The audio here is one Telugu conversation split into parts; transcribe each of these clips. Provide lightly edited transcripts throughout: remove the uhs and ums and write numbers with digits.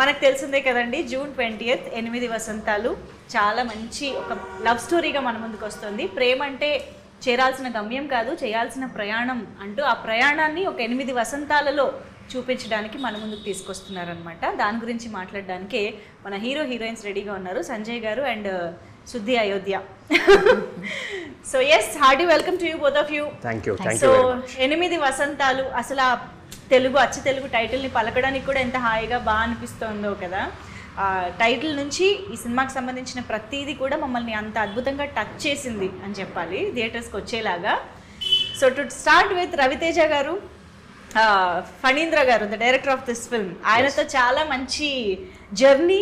మనకు తెలిసిందే కదండి, జూన్ 20th 8 వసంతాలు చాలా మంచి ఒక లవ్ స్టోరీగా మన ముందుకు వస్తుంది. ప్రేమ అంటే చేరాల్సిన గమ్యం కాదు, చేయాల్సిన ప్రయాణం అంటూ ఆ ప్రయాణాన్ని ఒక 8 వసంతాలలో చూపించడానికి మన ముందుకు తీసుకొస్తున్నారనమాట. దాని గురించి మాట్లాడడానికే మన హీరోయిన్స్ రెడీగా ఉన్నారు, సంజయ్ గారు and Shuddhi Ayodhya. So yes, hearty welcome to you both of you. Thank you. So 8 వసంతాలు అసలు ఆ తెలుగు అచ్చ తెలుగు టైటిల్ని పలకడానికి కూడా ఎంత హాయిగా బాగా అనిపిస్తుందో కదా. టైటిల్ నుంచి ఈ సినిమాకి సంబంధించిన ప్రతిదీ కూడా మమ్మల్ని అంత అద్భుతంగా టచ్ చేసింది అని చెప్పాలి, థియేటర్స్కి వచ్చేలాగా. So to start with Ravi Teja గారు, ఫణీంద్ర గారు the director of this film, ఆయనతో చాలా మంచి జర్నీ,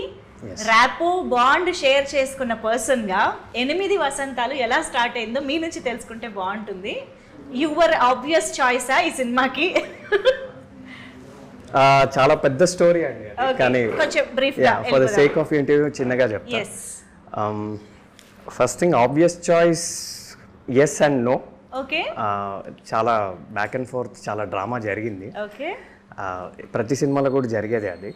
ర్యాపో బాండ్ షేర్ చేసుకున్న పర్సన్గా 8 వసంతాలు ఎలా స్టార్ట్ అయిందో మీ నుంచి తెలుసుకుంటే బాగుంటుంది. యువర్ ఆబ్వియస్ చాయిసా ఈ సినిమాకి? చాలా పెద్ద స్టోరీ అండి, కానీ for the sake of interview చిన్నగా చెప్తాను. First thing, obvious choice yes and no. Okay, చాలా బ్యాక్ అండ్ ఫోర్త్, చాలా డ్రామా జరిగింది. ఓకే, ప్రతి సినిమాలో కూడా జరిగేది అది.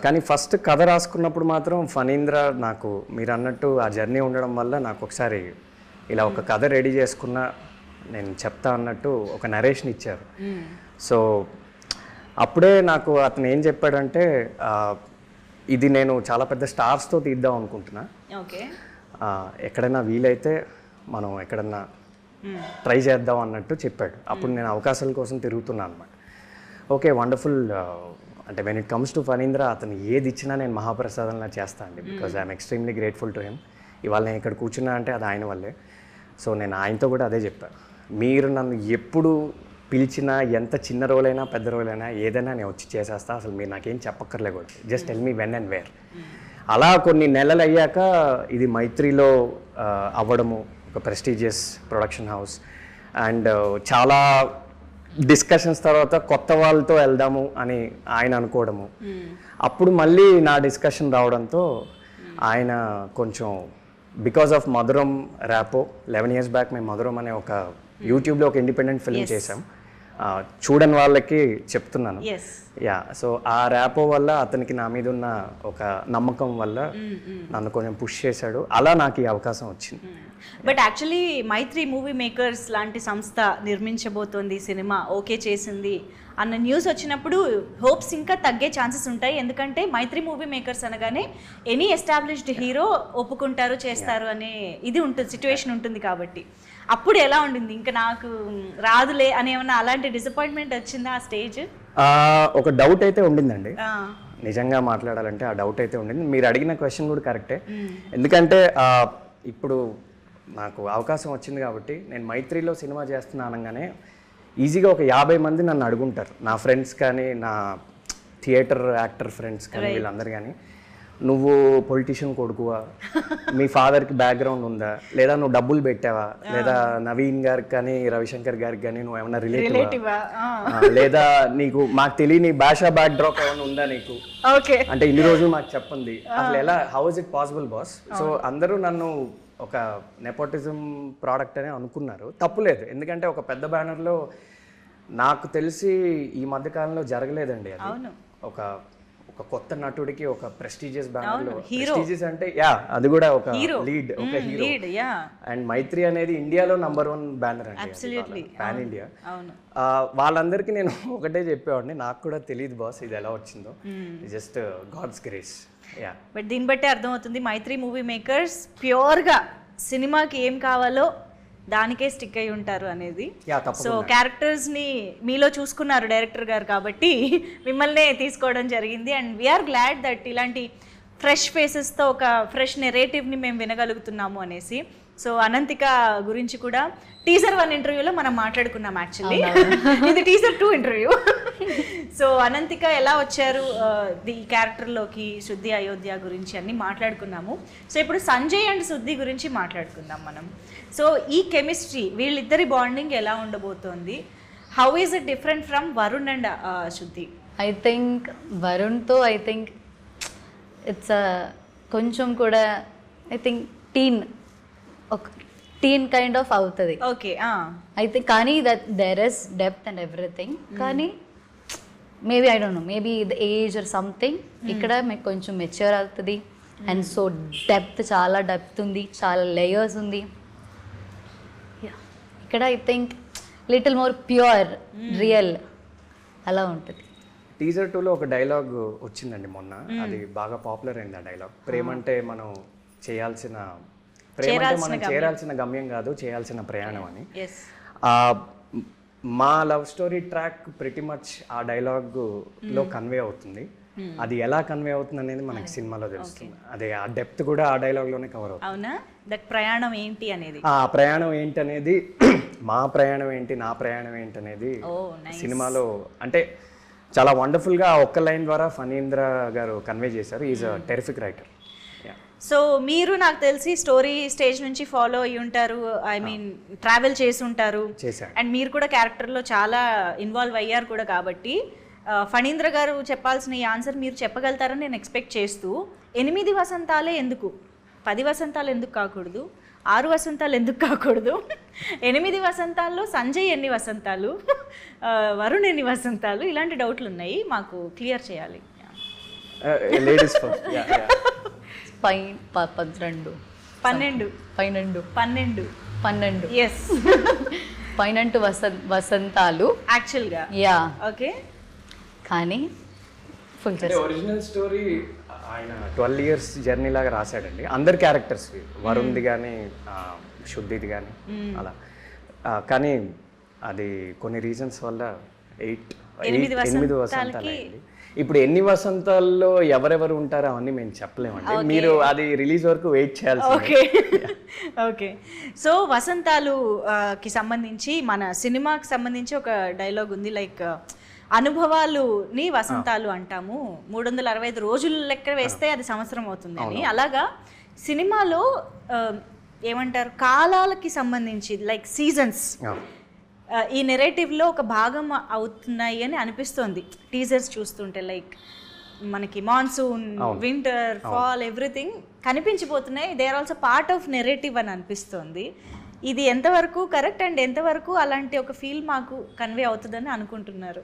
కానీ ఫస్ట్ కథ రాసుకున్నప్పుడు మాత్రం ఫణీంద్ర నాకు మీరు అన్నట్టు ఆ జర్నీ ఉండడం వల్ల నాకు ఒకసారి ఇలా ఒక కథ రెడీ చేసుకున్నా నేను చెప్తా అన్నట్టు ఒక నరేషన్ ఇచ్చారు. సో అప్పుడే నాకు అతను ఏం చెప్పాడంటే, ఇది నేను చాలా పెద్ద స్టార్స్తో తీద్దాం అనుకుంటున్నా, ఎక్కడైనా వీలైతే మనం ఎక్కడన్నా ట్రై చేద్దాం అన్నట్టు చెప్పాడు. అప్పుడు నేను అవకాశాల కోసం తిరుగుతున్నాను అనమాట. Okay, wonderful. అంటే when it comes to Phanindra, అతను ఏది ఇచ్చినా నేను మహాప్రసాదంలా చేస్తాను అండి, because I'm extremely grateful to him. ఇవాళ నేను ఇక్కడ కూర్చున్నా అంటే అది ఆయన వల్లే. సో నేను ఆయనతో కూడా అదే చెప్పాను, మీరు నన్ను ఎప్పుడు పిలిచినా, ఎంత చిన్న రోల్ అయినా పెద్ద రోల్ అయినా ఏదైనా నేను వచ్చి చేసేస్తా, అసలు మీరు నాకేం చెప్పక్కర్లే కూడా, just tell me when and where. అలా కొన్ని నెలలు అయ్యాక ఇది మైత్రిలో అవ్వడము, ఒక ప్రెస్టీజియస్ ప్రొడక్షన్ హౌస్, అండ్ చాలా డిస్కషన్స్ తర్వాత కొత్త వాళ్ళతో వెళ్దాము అని ఆయన అనుకోవడము. అప్పుడు మళ్ళీ నా డిస్కషన్ రావడంతో ఆయన కొంచెం బికాస్ ఆఫ్ మధురం ర్యాపో 11 years బ్యాక్ మేము మధురం అనే ఒక యూట్యూబ్లో ఒక ఇండిపెండెంట్ ఫిల్మ్ చేసాం. చూడని వాళ్ళకి చెప్తున్నాను. యా, సో ఆ ర్యాపో వల్ల అతనికి నా మీద ఉన్న ఒక నమ్మకం వల్ల నన్ను కొంచెం పుష్ చేశాడు. అలా నాకు ఈ అవకాశం వచ్చింది. But actually Mythri movie makers లాంటి సంస్థ నిర్మించబోతోంది సినిమా, ఓకే చేసింది అన్న న్యూస్ వచ్చినప్పుడు హోప్స్ ఇంకా తగ్గే ఛాన్సెస్ ఉంటాయి. ఎందుకంటే మైత్రి మూవీ మేకర్స్ అనగానే ఎనీ ఎస్టాబ్లిష్డ్ హీరో ఒప్పుకుంటారు, చేస్తారు అనే ఇది ఉంటుంది, సిచ్యువేషన్ ఉంటుంది. కాబట్టి అప్పుడు ఎలా ఉండింది? ఇంకా నాకు రాదులే అని ఏమన్నా అలాంటి డిసప్పాయింట్మెంట్ వచ్చిందా ఆ స్టేజ్? ఒక డౌట్ అయితే ఉండిందండి, నిజంగా మాట్లాడాలంటే ఆ డౌట్ అయితే ఉండింది. మీరు అడిగిన క్వశ్చన్ కూడా కరెక్టే. ఎందుకంటే ఇప్పుడు నాకు అవకాశం వచ్చింది కాబట్టి నేను మైత్రిలో సినిమా చేస్తున్నా అనగానే ఈజీగా ఒక 50 మంది నన్ను అడుగుంటారు, నా ఫ్రెండ్స్ కానీ, నా థియేటర్ యాక్టర్ ఫ్రెండ్స్ కానీ, వీళ్ళందరూ కానీ, నువ్వు పొలిటీషియన్ కొడుకువా, మీ ఫాదర్కి బ్యాక్గ్రౌండ్ ఉందా, లేదా నువ్వు డబ్బులు పెట్టావా, లేదా నవీన్ గారికి కానీ రవిశంకర్ గారికి కానీ నువ్వు ఏమన్నా రిలేటివా, లేదా నీకు మాకు తెలియని భాషా బ్యాక్ డ్రాప్ ఏమైనా ఉందా నీకు, అంటే ఇన్ని రోజులు మాకు చెప్పండి, అసలు ఎలా, how is it possible boss? So అందరూ నన్ను ఒక నెపోటిజం ప్రోడక్ట్ అనే అనుకున్నారు. తప్పులేదు, ఎందుకంటే ఒక పెద్ద బ్యానర్లో నాకు తెలిసి ఈ మధ్యకాలంలో జరగలేదండి అది. ఒక ఒక కొత్త నటుడికి ఒక ప్రెస్టీజియస్ బ్యానర్లో, ప్రెస్టీజియస్ అంటే యా అది కూడా ఒక లీడ్, ఒక హీరో. అండ్ మైత్రి అనేది ఇండియాలో #1 బ్యానర్ అండి, పాన్ ఇండియా. వాళ్ళందరికీ నేను ఒకటే చెప్పేవాడిని, నాకు కూడా తెలియదు బాస్ ఇది ఎలా వచ్చిందో, just God's grace. Yeah, but దీన్ని బట్టి అర్థమవుతుంది మైత్రి మూవీ మేకర్స్ ప్యూర్గా సినిమాకి ఏం కావాలో దానికే స్టిక్ అయి ఉంటారు అనేది. సో క్యారెక్టర్స్ని మీలో చూసుకున్నారు డైరెక్టర్ గారు కాబట్టి మిమ్మల్నే తీసుకోవడం జరిగింది. అండ్ వీఆర్ గ్లాడ్ దట్ ఇలాంటి ఫ్రెష్ ఫేసెస్తో ఒక ఫ్రెష్ నెరేటివ్ని మేము వినగలుగుతున్నాము అనేసి. సో అనంతిక గురించి కూడా టీజర్ 1 ఇంటర్వ్యూలో మనం మాట్లాడుకున్నాం. యాక్చువల్లీ ఇది టీజర్ 2 ఇంటర్వ్యూ. సో అనంతిక ఎలా వచ్చారు ఈ క్యారెక్టర్లోకి, శుద్ధి అయోధ్య గురించి అన్ని మాట్లాడుకున్నాము. సో ఇప్పుడు సంజయ్ అండ్ శుద్ధి గురించి మాట్లాడుకుందాం మనం. సో ఈ కెమిస్ట్రీ, వీళ్ళిద్దరి బాండింగ్ ఎలా ఉండబోతోంది? How is it different from Varun and Shuddhi? I think వరుణ్తో ఇట్స్ కొంచెం కూడా I think teen kind of అవుతుంది. ఓకే, అయితే కానీ that there is depth and everything. కానీ maybe I don't know, maybe the age or something, ఇక్కడ మీకు కొంచెం మెచ్యూర్ అవుతుంది. అండ్ సో డెప్త్, చాలా డెప్త్ ఉంది, చాలా లేయర్స్ ఉంది. ఇక్కడ I think little more pure, real అలా ఉంటుంది. టీజర్ 2లో ఒక డైలాగ్ వచ్చిందండి మొన్న, అది బాగా పాపులర్ అయింది ఆ డైలాగ్. ప్రేమంటే మనం చేరాల్సిన గమ్యం కాదు, చేయాల్సిన ప్రయాణం అని. మా love story track pretty much ఆ డైలాగ్లో కన్వే అవుతుంది. అది ఎలా కన్వే అవుతుంది అనేది మనకి సినిమాలో తెలుస్తుంది. అదే ఆ డెప్త్ కూడా ఆ డైలాగ్లోనే కవర్ అవుతుంది. అవునా, దట్ ప్రయాణం ఏంటి అనేది, ఆ ప్రయాణం ఏంటి అనేది, మా ప్రయాణం ఏంటి, నా ప్రయాణం ఏంటి అనేది సినిమాలో అంటే చాలా వండర్ఫుల్గా ఆ ఒక్క లైన్ ద్వారా ఫణీంద్ర గారు కన్వే చేశారు. Is a terrific writer. So మీరు నాకు తెలిసి స్టోరీ స్టేజ్ నుంచి ఫాలో అయ్యి ఉంటారు, ఐ మీన్ ట్రావెల్ చేసి ఉంటారు, అండ్ మీరు కూడా క్యారెక్టర్లో చాలా ఇన్వాల్వ్ అయ్యారు కూడా. కాబట్టి ఫణీంద్ర గారు చెప్పాల్సిన ఈ ఆన్సర్ మీరు చెప్పగలుగుతారని నేను ఎక్స్పెక్ట్ చేస్తూ, 8 వసంతాలే ఎందుకు, 10 వసంతాలు ఎందుకు కాకూడదు, 6 వసంతాలు ఎందుకు కాకూడదు, 8 వసంతాల్లో సంజయ్ ఎన్ని వసంతాలు, వరుణ్ ఎన్ని వసంతాలు, ఇలాంటి డౌట్లు ఉన్నాయి, మాకు క్లియర్ చేయాలి. Ladies first. 12 ఎస్ 12 వసంతాలు యాక్చువల్గా. Yeah, okay. కానీ ఫుల్ ఒరిజినల్ స్టోరీ ఆయన 12 years జర్నీ లాగా రాశాడండి. అందరి క్యారెక్టర్స్, వరుణ్ది కానీ శుద్ధిది కానీ అలా. కానీ అది కొన్ని రీజన్స్ వల్ల 8 వసంతాలు అయింది. ఇప్పుడు ఎన్ని వసంతాల్లో ఎవరెవరు ఉంటారో అవన్నీ మేము చెప్పలేమండి, మీరు అది రిలీజ్ వరకు వెయిట్ చేయాలి. ఓకే. సో వసంతాలు కి సంబంధించి మన సినిమాకి సంబంధించి ఒక డైలాగ్ ఉంది, లైక్ అనుభవాలుని వసంతాలు అంటాము, 365 రోజులు లెక్క వేస్తే అది సంవత్సరం అవుతుంది అని. అలాగా సినిమాలో ఏమంటారు, కాలాలకి సంబంధించి లైక్ సీజన్స్ ఈ నెరేటివ్లో ఒక భాగం అవుతున్నాయి అని అనిపిస్తుంది టీజర్స్ చూస్తుంటే. లైక్ మనకి మాన్సూన్, వింటర్, ఫాల్, ఎవ్రీథింగ్ కనిపించిపోతున్నాయి. They are also part of narrative అని అనిపిస్తుంది. ఇది ఎంతవరకు కరెక్ట్ అండ్ ఎంతవరకు అలాంటి ఒక ఫీల్ మాకు కన్వే అవుతుందని అనుకుంటున్నారు?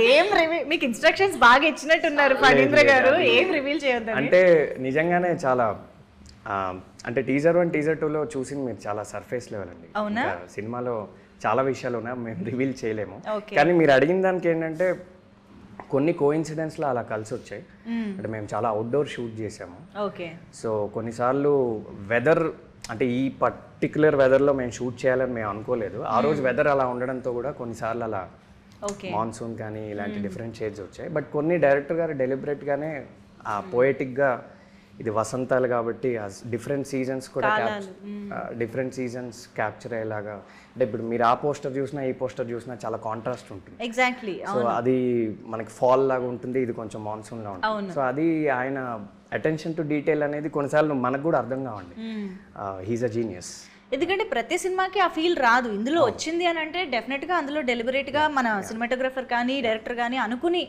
ఏం మీకు ఇన్స్ట్రక్షన్స్ బాగా ఇచ్చినట్టున్నారు ఫణీంద్ర గారు, ఏం రివీల్ చేయొద్దు అంటే. నిజంగానే చాలా అంటే టీజర్ 1, టీజర్ 2లో చూసింది మీరు చాలా సర్ఫేస్ లెవెల్ అండి. సినిమాలో చాలా విషయాలు ఉన్నాయి, మేము రివీల్ చేయలేము. కానీ మీరు అడిగిన దానికి ఏంటంటే కొన్ని కోఇన్సిడెంట్స్లో అలా కలిసి వచ్చాయి. అంటే మేము చాలా అవుట్డోర్ షూట్ చేసాము. సో కొన్నిసార్లు వెదర్, అంటే ఈ పర్టికులర్ వెదర్లో మేము షూట్ చేయాలని మేము అనుకోలేదు. ఆ రోజు వెదర్ అలా ఉండడంతో కూడా కొన్నిసార్లు అలా మాన్సూన్ కానీ ఇలాంటి డిఫరెంట్ షేడ్స్ వచ్చాయి. బట్ కొన్ని డైరెక్టర్ గారు డెలిబరేట్గానే ఆ పోయటిక్గా ఇది వసంతాలు కాబట్టి డిఫరెంట్ సీజన్స్ కూడా డిఫరెంట్ సీజన్స్ క్యాప్చర్ అయ్యేలాగా. అంటే ఇప్పుడు మీరు ఆ పోస్టర్ చూసినా ఈ పోస్టర్ చూసినా చాలా కాంట్రాస్ట్ ఉంటుంది. ఎగ్జాక్ట్లీ. సో అది మనకి ఫాల్ లాగా ఉంటుంది, ఇది కొంచెం మాన్సూన్ లా ఉంటుంది. సో అది ఆయన అటెన్షన్ టు డీటెయిల్ అనేది కొన్నిసార్లు మనకు కూడా అర్థం కావండి. He's a genius. ఎందుకంటే ప్రతి సినిమాకి ఆ ఫీల్ రాదు. ఇందులో వచ్చింది అని అంటే డెఫినెట్గా అందులో డెలిబరేట్గా మన సినిమాటోగ్రఫర్ కానీ డైరెక్టర్ కానీ అనుకుని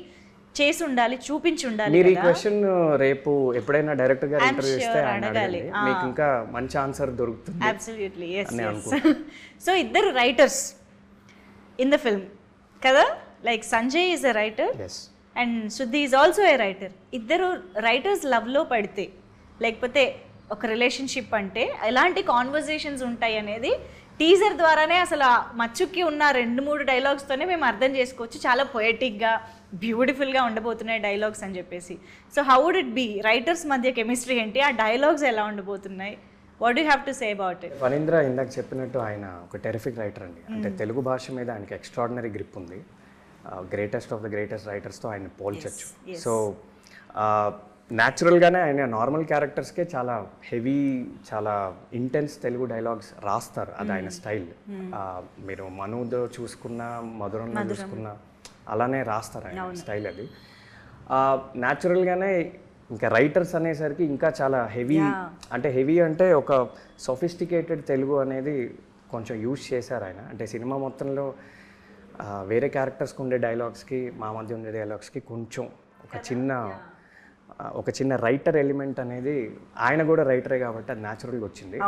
చేసి ఉండాలి, చూపించి ఉండాలి. మీరు ఈ క్వశ్చన్ రేపు ఎప్పుడైనా డైరెక్టర్ గారు ఇంటర్వ్యూ ఇస్తే అడగాలి, మీకు ఇంకా మంచి ఆన్సర్ దొరుకుతుంది. Absolutely, yes. సో ఇద్దరు రైటర్స్ ఇన్ ద ఫిల్మ్ కదా, like Sanjay is a writer and శుద్ధి ఈజ్ ఆల్సో ఏ రైటర్. ఇద్దరు రైటర్స్ లవ్లో పడితే, లేకపోతే ఒక రిలేషన్షిప్ అంటే ఎలాంటి కాన్వర్జేషన్స్ ఉంటాయి అనేది టీజర్ ద్వారానే అసలు మచ్చుక్కి ఉన్న 2-3 డైలాగ్స్తోనే మేము అర్థం చేసుకోవచ్చు. చాలా పొయటిక్గా, బ్యూటిఫుల్గా ఉండబోతున్నాయి డైలాగ్స్ అని చెప్పేసి. So how would it be, writers మధ్య కెమిస్ట్రీ ఏంటి, ఆ డైలాగ్స్ ఎలా ఉండబోతున్నాయి, what you have to say about it? Phanindra ఇందాక చెప్పినట్టు ఆయన ఒక టెరిఫిక్ రైటర్ అండి. అంటే తెలుగు భాష మీద ఆయనకి ఎక్స్ట్రాడినరీ గ్రిప్ ఉంది. గ్రేటెస్ట్ ఆఫ్ ద గ్రేటెస్ట్ రైటర్స్తో ఆయన పోల్చొచ్చు. సో న్యాచురల్గానే ఆయన నార్మల్ క్యారెక్టర్స్కే చాలా హెవీ, చాలా ఇంటెన్స్ తెలుగు డైలాగ్స్ రాస్తారు. అది ఆయన స్టైల్. మీరు మనుదో చూసుకున్నా, మధురంలో చూసుకున్నా అలానే రాస్తారు ఆయన స్టైల్. అది న్యాచురల్గానే. ఇంకా రైటర్స్ అనేసరికి ఇంకా చాలా హెవీ, అంటే హెవీ అంటే ఒక సొఫిస్టికేటెడ్ తెలుగు అనేది కొంచెం యూజ్ చేశారు ఆయన. అంటే సినిమా మొత్తంలో వేరే క్యారెక్టర్స్కి ఉండే డైలాగ్స్కి మా మధ్య ఉండే డైలాగ్స్కి కొంచెం ఒక చిన్న ఒక చిన్న రైటర్ ఎలిమెంట్ అనేది, ఆయన కూడా రైటరే కాబట్టి అది న్యాచురల్గా వచ్చింది.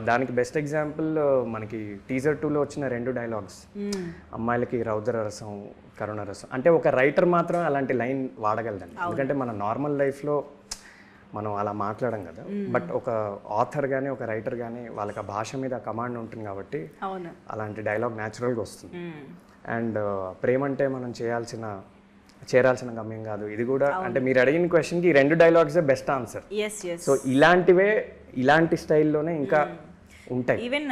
దానికి బెస్ట్ ఎగ్జాంపుల్ మనకి టీజర్ 2లో వచ్చిన 2 డైలాగ్స్, అమ్మాయిలకి రౌద్ర రసం కరుణ రసం. అంటే ఒక రైటర్ మాత్రం అలాంటి లైన్ వాడగలదండి, ఎందుకంటే మన నార్మల్ లైఫ్లో మనం అలా మాట్లాడడం కదా. బట్ ఒక ఆథర్ కానీ ఒక రైటర్ కానీ వాళ్ళకి ఆ భాష మీద కమాండ్ ఉంటుంది కాబట్టి అలాంటి డైలాగ్ న్యాచురల్గా వస్తుంది. అండ్ ప్రేమ అంటే మనం చేరాల్సిన గమ్యం కాదు, ఇది కూడా అంటే మీరు అడిగిన క్వశ్చన్కి ఈ 2 డైలాగ్సే బెస్ట్ ఆన్సర్. సో ఇలాంటి స్టైల్లోనే ఇంకా ఉంటాయి. ఈవెన్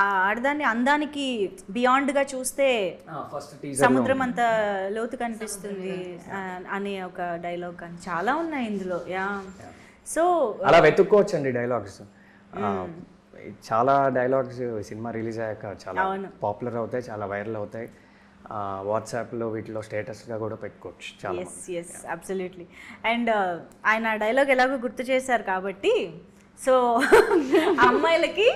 ఆ ఆడదాన్ని అందానికి బియాండ్ గా చూస్తే సముద్రం అంత లోతు కనిపిస్తుంది అనే ఒక డైలాగ్ కానీ చాలా ఉన్నాయి ఇందులో. సో అలా వెతుక్కోవచ్చండి డైలాగ్స్. చాలా డైలాగ్స్ సినిమా రిలీజ్ అయ్యాక చాలా పాపులర్ అవుతాయి, చాలా వైరల్ అవుతాయి. వాట్సాప్లో వీటిలో స్టేటస్గా కూడా పెట్టుకోవచ్చు చాలా. Yes absolutely. అండ్ ఆయన డైలాగ్ ఎలాగో గుర్తు చేశారు కాబట్టి, సో అమ్మాయిలకి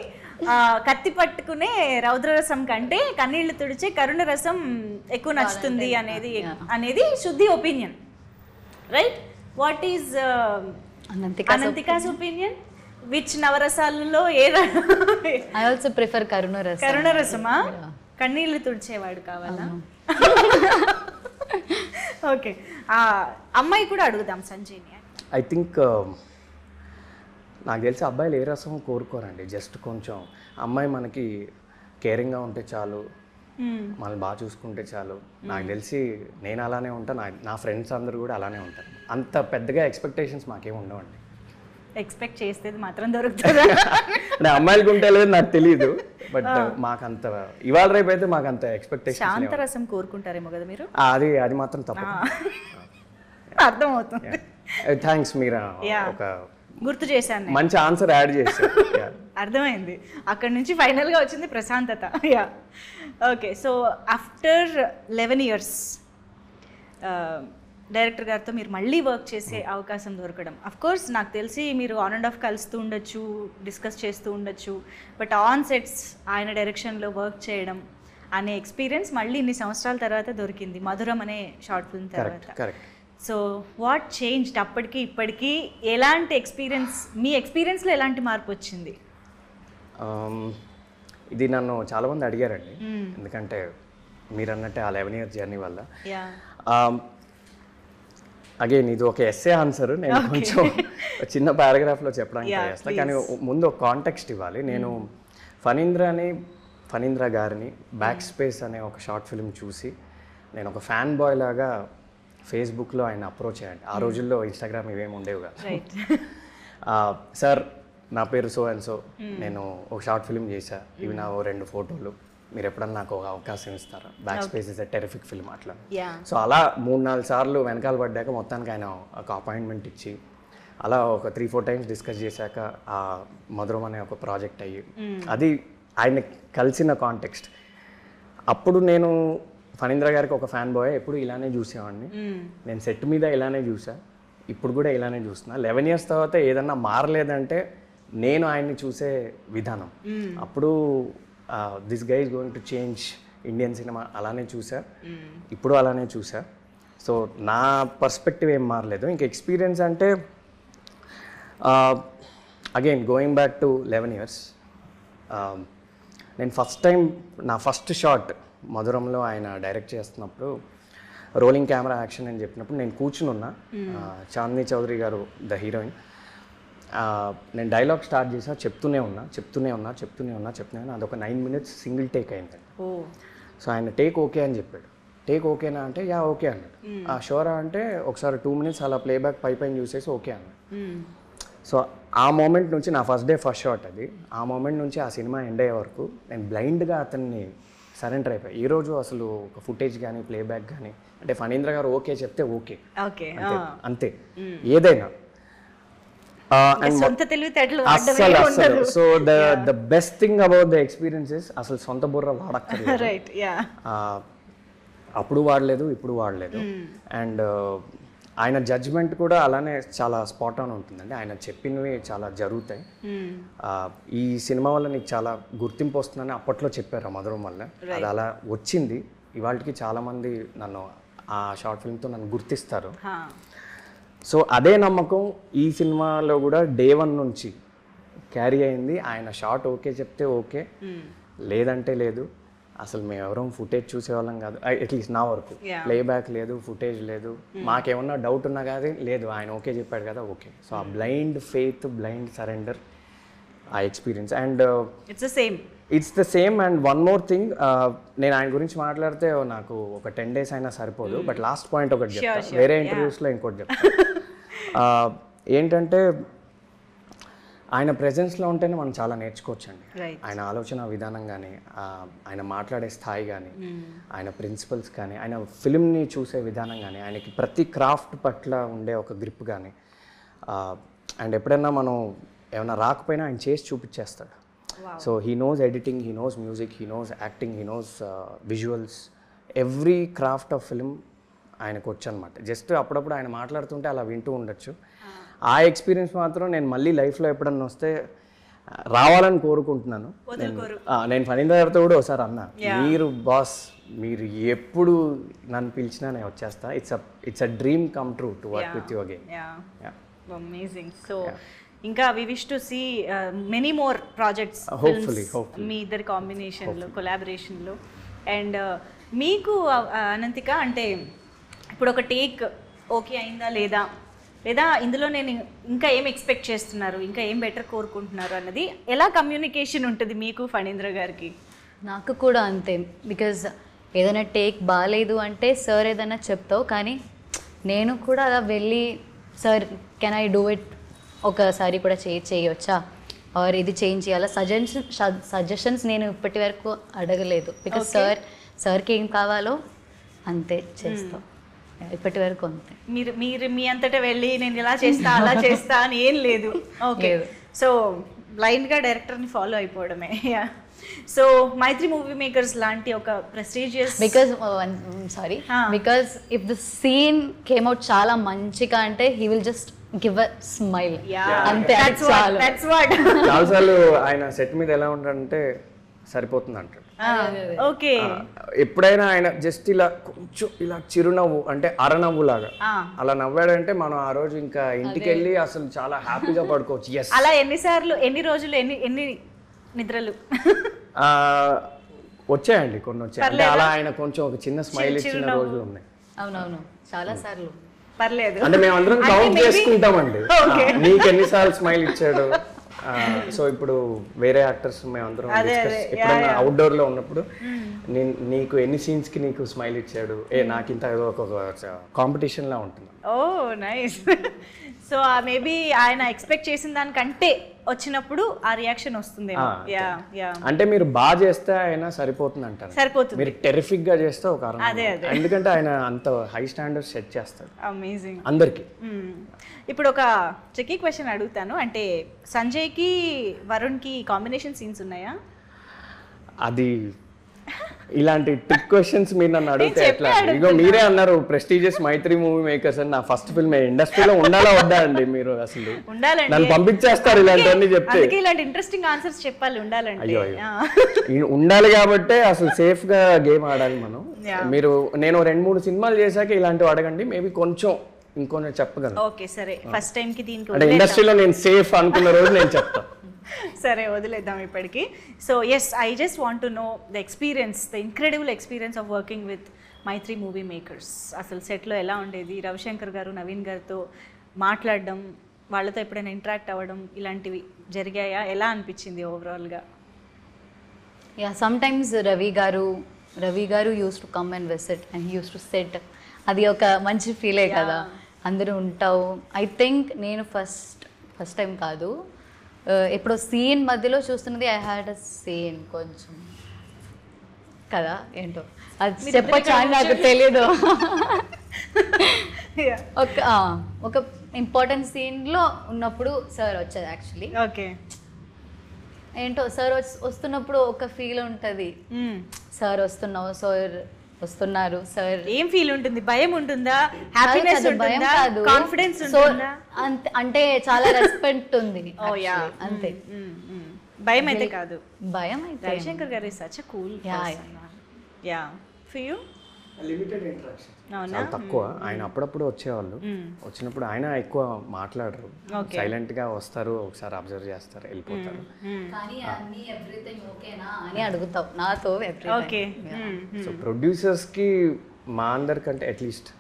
కత్తి పట్టుకునే రౌద్రరసం కంటే కన్నీళ్లు తుడిచే కరుణ రసం ఎక్కువ నచ్చుతుంది అనేది Shuddhi opinion, right? What is Anantika's opinion? Which నవరసాలలో ఐ ఆల్సో ప్రిఫర్ కరుణ రసమా? కన్నీళ్లు తుడిచేవాడు కావాలా? ఓకే, అమ్మాయి కూడా అడుగుదాం సంజయ్ని. ఐ థింక్ నాకు తెలిసి అబ్బాయిలు ఏ రసం కోరుకోరండి, జస్ట్ కొంచెం అమ్మాయి మనకి కేరింగ్గా ఉంటే చాలు, మనల్ని బాగా చూసుకుంటే చాలు. నాకు తెలిసి నేను అలానే ఉంటాను, నా ఫ్రెండ్స్ అందరూ కూడా అలానే ఉంటారు. అంత పెద్దగా ఎక్స్పెక్టేషన్స్ మాకేం ఉండవండి. ఎక్స్పెక్ట్ చేసేది మాత్రం దొరుకుతుంది అంటే అమ్మాయిలకు ఉంటే లేదు నాకు తెలియదు, బట్ మాకంత ఇవాళ రేపు అయితే మాకంత ఎక్స్పెక్టేషన్. శాంతరసం కోరుకుంటారేమో కదా మీరు? అది మాత్రం తప్ప. అర్థమవుతుంది. థ్యాంక్స్, మీరు ఒక గుర్తు చేశాను, మంచి ఆన్సర్ యాడ్ చేశారు. అర్థమైంది. అక్కడ నుంచి ఫైనల్గా వచ్చింది ప్రశాంతత. Okay, so after 11 years director గారితో మీరు మళ్ళీ వర్క్ చేసే అవకాశం దొరకడం, అఫ్ కోర్స్ నాకు తెలిసి మీరు ఆన్ అండ్ ఆఫ్ కలుస్తూ ఉండొచ్చు, డిస్కస్ చేస్తూ ఉండొచ్చు, బట్ ఆన్ సెట్స్ ఆయన డైరెక్షన్లో వర్క్ చేయడం అనే ఎక్స్పీరియన్స్ మళ్ళీ ఇన్ని సంవత్సరాల తర్వాత దొరికింది మధురం అనే షార్ట్ ఫిల్మ్ తర్వాత. సో వాట్ చేంజ్డ్ అప్పటికి ఇప్పటికీ? ఎలాంటి ఎక్స్పీరియన్స్, మీ ఎక్స్పీరియన్స్లో ఎలాంటి మార్పు వచ్చింది? ఇది నన్ను చాలామంది అడిగారండి, ఎందుకంటే మీరు అన్నట్టే ఆ 11 years జర్నీ వల్ల. అగైన్ ఇది ఒక ఎస్సే ఆన్సర్, నేను కొంచెం చిన్న పారాగ్రాఫ్లో చెప్పడానికి ట్రై చేస్తాను, కానీ ముందు ఒక కాంటెక్స్ట్ ఇవ్వాలి. నేను ఫణీంద్ర గారిని బ్యాక్ స్పేస్ అనే ఒక షార్ట్ ఫిల్మ్ చూసి నేను ఒక ఫ్యాన్ బాయ్ లాగా ఫేస్బుక్లో ఆయన అప్రోచ్ అయ్యండి. ఆ రోజుల్లో ఇన్స్టాగ్రామ్ ఇవేమి ఉండేవి కాదు. సార్, నా పేరు సో అండ్ సో, నేను ఒక షార్ట్ ఫిల్మ్ చేశా, ఇవి నా 2 photos, మీరు ఎప్పుడన్నా నాకు ఒక అవకాశం ఇస్తారా? Back space is a terrific film అట్లా. సో అలా 3-4 సార్లు వెనకాల పడ్డాక మొత్తానికి ఆయన ఒక అపాయింట్మెంట్ ఇచ్చి అలా ఒక 3-4 times డిస్కస్ చేశాక ఆ మధురం అనే ఒక ప్రాజెక్ట్ అయ్యి, అది ఆయన కలిసిన కాంటెక్స్ట్. అప్పుడు నేను ఫణీంద్ర గారికి ఒక ఫ్యాన్ బాయ్, ఎప్పుడు ఇలానే చూసేవాడిని, నేను సెట్ మీద ఇలానే చూసా, ఇప్పుడు కూడా ఇలానే చూస్తున్నా. 11 years తర్వాత ఏదన్నా మారలేదంటే నేను ఆయన్ని చూసే విధానం. అప్పుడు this guy is going to change Indian cinema అలానే చూసా, ఇప్పుడు అలానే చూసా. సో నా పర్స్పెక్టివ్ ఏం మారలేదు. ఇంక ఎక్స్పీరియన్స్ అంటే again going back to 11 years, నేను నా ఫస్ట్ షాట్ మధురంలో ఆయన డైరెక్ట్ చేస్తున్నప్పుడు రోలింగ్ కెమెరా యాక్షన్ అని చెప్పినప్పుడు నేను కూర్చుని ఉన్నా. చాందిని చౌదరి గారు ద హీరోయిన్, నేను డైలాగ్ స్టార్ట్ చేసా, చెప్తూనే ఉన్నా. అది ఒక 9 minutes సింగిల్ టేక్ అయింది. సో ఆయన టేక్ ఓకే అని చెప్పాడు. టేక్ ఓకేనా అంటే యా ఓకే అన్నాడు. షోరా అంటే ఒకసారి 2 minutes అలా ప్లేబ్యాక్ పైన చూసేసి ఓకే అన్నాడు. సో ఆ మూమెంట్ నుంచి, నా ఫస్ట్ షాట్ అది, ఆ మూమెంట్ నుంచి ఆ సినిమా ఎండ్ అయ్యే వరకు నేను బ్లైండ్గా అతన్ని సరెండర్ అయిపోయి. ఈరోజు అసలు ఒక ఫుటేజ్ కానీ ప్లేబ్యాక్ కానీ అంటే ఫణీంద్ర గారు ఓకే చెప్తే ఓకే, అంతే ఏదైనా. అసలు so the best thing about the experiences, అసలు సొంత బుర్ర వాడక్కర్లేదు. అప్పుడు వాడలేదు, ఇప్పుడు వాడలేదు. అండ్ ఆయన జడ్జ్మెంట్ కూడా అలానే చాలా స్పాట్ ఆన్ ఉంటుందండి. ఆయన చెప్పినవి చాలా జరుగుతాయి. ఈ సినిమా వల్ల నీకు చాలా గుర్తింపు వస్తుందని అప్పట్లో చెప్పారు ఆ మధురం వల్ల. అది అలా వచ్చింది. ఇవాళకి చాలామంది నన్ను ఆ షార్ట్ ఫిల్మ్తో నన్ను గుర్తిస్తారు. సో అదే నమ్మకం ఈ సినిమాలో కూడా డే 1 నుంచి క్యారీ అయింది. ఆయన షార్ట్ ఓకే చెప్తే ఓకే, లేదంటే లేదు. అసలు మేము ఎవరో ఫుటేజ్ చూసేవాళ్ళం కాదు, అట్లీస్ట్ నా వరకు. ప్లేబ్యాక్ లేదు, ఫుటేజ్ లేదు, మాకేమన్నా డౌట్ ఉన్నా కానీ లేదు, ఆయన ఓకే చెప్పాడు కదా ఓకే. సో ఆ బ్లైండ్ ఫెయిత్, బ్లైండ్ సరెండర్, ఆ experience. And it's the same. And one more thing, నేను ఆయన గురించి మాట్లాడితే నాకు ఒక 10 days అయినా సరిపోదు, బట్ లాస్ట్ పాయింట్ ఒకటి చెప్తాను, వేరే ఇంటర్వ్యూస్లో ఇంకోటి చెప్తాను. ఏంటంటే ఆయన ప్రెజెన్స్లో ఉంటేనే మనం చాలా నేర్చుకోవచ్చండి. ఆయన ఆలోచన విధానం కానీ, ఆయన మాట్లాడే స్థాయి కానీ, ఆయన ప్రిన్సిపల్స్ కానీ, ఆయన ఫిల్మ్ని చూసే విధానం కానీ, ఆయనకి ప్రతి క్రాఫ్ట్ పట్ల ఉండే ఒక గ్రిప్ కానీ. అండ్ ఎప్పుడైనా మనం ఏమైనా రాకపోయినా ఆయన చేసి చూపించేస్తాడు. So he knows editing, he knows music, he knows acting, he knows visuals, every craft of film ఆయనకు వచ్చు అనమాట. జస్ట్ అప్పుడప్పుడు ఆయన మాట్లాడుతుంటే అలా వింటూ ఉండొచ్చు. ఆ ఎక్స్పీరియన్స్ మాత్రం నేను మళ్ళీ లైఫ్లో ఎప్పుడన్నా వస్తే రావాలని కోరుకుంటున్నాను. నేను ఫణీంద్ర గారితో కూడా ఒకసారి అన్నా, మీరు బాస్, మీరు ఎప్పుడు నన్ను పిలిచినా నేను వచ్చేస్తా. It's a dream come true to work with you again. Amazing. So ఇంకా we wish to see many more projects మీ ఇద్దరి కాంబినేషన్లో, కొలాబరేషన్లో. అండ్ మీకు అనంతిక, అంటే ఇప్పుడు ఒక టేక్ ఓకే అయిందా లేదా, లేదా ఇందులో నేను ఇంకా ఏం ఎక్స్పెక్ట్ చేస్తున్నారు, ఇంకా ఏం బెటర్ కోరుకుంటున్నారు అన్నది ఎలా కమ్యూనికేషన్ ఉంటుంది మీకు ఫణీంద్ర గారికి? నాకు కూడా అంతే. బికాజ్ ఏదైనా టేక్ బాగాలేదు అంటే సార్ ఏదైనా చెప్తావు, కానీ నేను కూడా అలా వెళ్ళి sir can I do it, ఒకసారి కూడా చేయొచ్చా, ఆర్ ఇది చేంజ్ చేయాలా, సజెషన్స్ నేను ఇప్పటి వరకు అడగలేదు. బికాజ్ సార్కి ఏం కావాలో అంతే చేస్తాం, ఇప్పటి వరకు అంతే. మీరు మీ అంతటా వెళ్ళి నేను ఇలా చేస్తా అలా చేస్తా అని ఏం లేదు. ఓకే, సో బ్లైండ్గా డైరెక్టర్ని ఫాలో అయిపోవడమే. సో మైత్రి మూవీ మేకర్స్ లాంటి ఒక prestigious, because if the scene came out చాలా మంచిగా అంటే he will just give a smile, అంతే. చాలాసార్లు ఆయన సెట్ మీద ఎలా ఉంటాడంటే సరిపోతుంది అంటాడు. ఓకే, ఎప్పుడైనా ఆయన జస్ట్ ఇలా కొంచెం ఇలా చిరునవ్వు, అంటే అరనవ్వు లాగా అలా నవ్వాడంటే మనం ఆ రోజు ఇంకా ఇంటికి వెళ్ళి అసలు చాలా హ్యాపీగా పడుకోవచ్చు. అలా ఎన్నిసార్లు, ఎన్ని రోజులు, ఎన్ని నిద్రలు వచ్చాయండి? కొన్ని వచ్చాయి. అంటే అలా ఆయన కొంచెం ఒక చిన్న స్మైల్ ఇచ్చిన రోజులు ఉన్నాయి. అవునవును, చాలా సార్లు. పర్లేదు, అంటే మేము అందరం కౌంట్ చేసుకుంటామండి, నీకు ఎన్నిసార్లు స్మైల్ ఇచ్చాడు. సో ఇప్పుడు వేరే యాక్టర్స్ మేమందరం ఎప్పుడైనా అవుట్డోర్ లో ఉన్నప్పుడు నీకు ఎన్ని సీన్స్ కి నీకు స్మైల్ ఇచ్చాడు, నాకు ఇంత ఒక కాంపిటీషన్ లా ఉంటుంది. ఓ నైస్. సో మేబీ ఆయన ఎక్స్పెక్ట్ చేసిన దానికంటే వచ్చినప్పుడు ఆ రియాక్షన్ వస్తుంది. అంటే మీరు బాగా చేస్తే ఆయన సరిపోతుంది అంటారు, సరిపోతుంది. మీరు టెరిఫిక్ గా చేస్తే ఒక ఎందుకంటే ఆయన అంత హై స్టాండర్డ్ సెట్ చేస్తాడు. అమేజింగ్ అందరికి. ఇప్పుడు ఒక ట్రికీ క్వశ్చన్ అడుగుతాను, అంటే సంజయ్కి వరుణ్కి కాంబినేషన్ సీన్స్ ఉన్నాయా? అది ఇలాంటి ట్రిక్ క్వశ్చన్స్ మీరు నన్ను అడిగితే ఎట్లా? ఇగో మీరే అన్నారు ప్రెస్టీజియస్ మైత్రి మూవీ మేకర్స్ అని. నా ఫస్ట్ ఫిల్మ్ ఇండస్ట్రీలో ఉండాలా వద్దా అండి? మీరు అసలు నన్ను పంపించేస్తారు ఇలాంటివన్నీ చెప్తే. ఇలాంటి ఇంట్రెస్టింగ్ ఆన్సర్స్ చెప్పాలి, ఉండాలండి. అయ్యో, ఉండాలి కాబట్టి అసలు సేఫ్ గా గేమ్ ఆడాలి మనం. మీరు నేను 2-3 సినిమాలు చేశాక ఇలాంటివి అడగండి, మేబీ కొంచెం ఇంకొన్ని చెప్పగలను. ఓకే సరే, ఫస్ట్ టైం కి దీనికి అంటే ఇండస్ట్రీలో నేను సేఫ్ అనుకున్న రోజు నేను చెప్తాను. సరే, వదిలేద్దాం ఇప్పటికి. So yes, I just want to know the experience, the incredible experience of working with Mythri movie makers. అసలు సెట్లో ఎలా ఉండేది? రవిశంకర్ గారు, నవీన్ గారితో మాట్లాడడం, వాళ్ళతో ఎప్పుడైనా ఇంటరాక్ట్ అవ్వడం, ఇలాంటివి జరిగాయా? ఎలా అనిపించింది ఓవరాల్గా? యా, సమ్టైమ్స్ రవి గారు use to come and visit and he use to set. అది ఒక మంచి ఫీలే కదా, అందరూ ఉంటావు. ఐ థింక్ నేను ఫస్ట్ టైం కాదు, ఇప్పుడు సీన్ మధ్యలో చూస్తున్నది. ఐ హ్యాడ్ అ సీన్ కొంచెం కదా, ఏంటో అది చెప్పొచ్చా అని నాకు తెలియదు. ఒక ఇంపార్టెంట్ సీన్లో ఉన్నప్పుడు సార్ వచ్చారు యాక్చువల్లీ. ఓకే, ఏంటో సార్ వస్తున్నప్పుడు ఒక ఫీల్ ఉంటుంది, సార్ వస్తున్నారు సార్. ఏం ఫీల్ ఉంటుంది? భయం ఉంటుందా? హ్యాపీనెస్ ఉంటుందా? కాన్ఫిడెన్స్ ఉంటుందా? అంటే చాలా రెస్పెక్ట్ ఉంది అంతే. భయం అయితే కాదు. భయం అయితే. రవిశంకర్ గారు is such a cool person. Yeah, for you? Limited interaction, అవునా? చాలా తక్కువ. ఆయన అప్పుడప్పుడు వచ్చేవాళ్ళు, వచ్చినప్పుడు ఆయన ఎక్కువ మాట్లాడరు, సైలెంట్ గా వస్తారు, ఒకసారి అబ్జర్వ్ చేస్తారు, వెళ్ళిపోతారు. కానీ అన్ని ఎవ్రీథింగ్ ఓకేనా అని అడుగుతావు నాతో ఓకే. సో ప్రొడ్యూసర్స్ కి మా అందరికంటే అట్లీస్ట్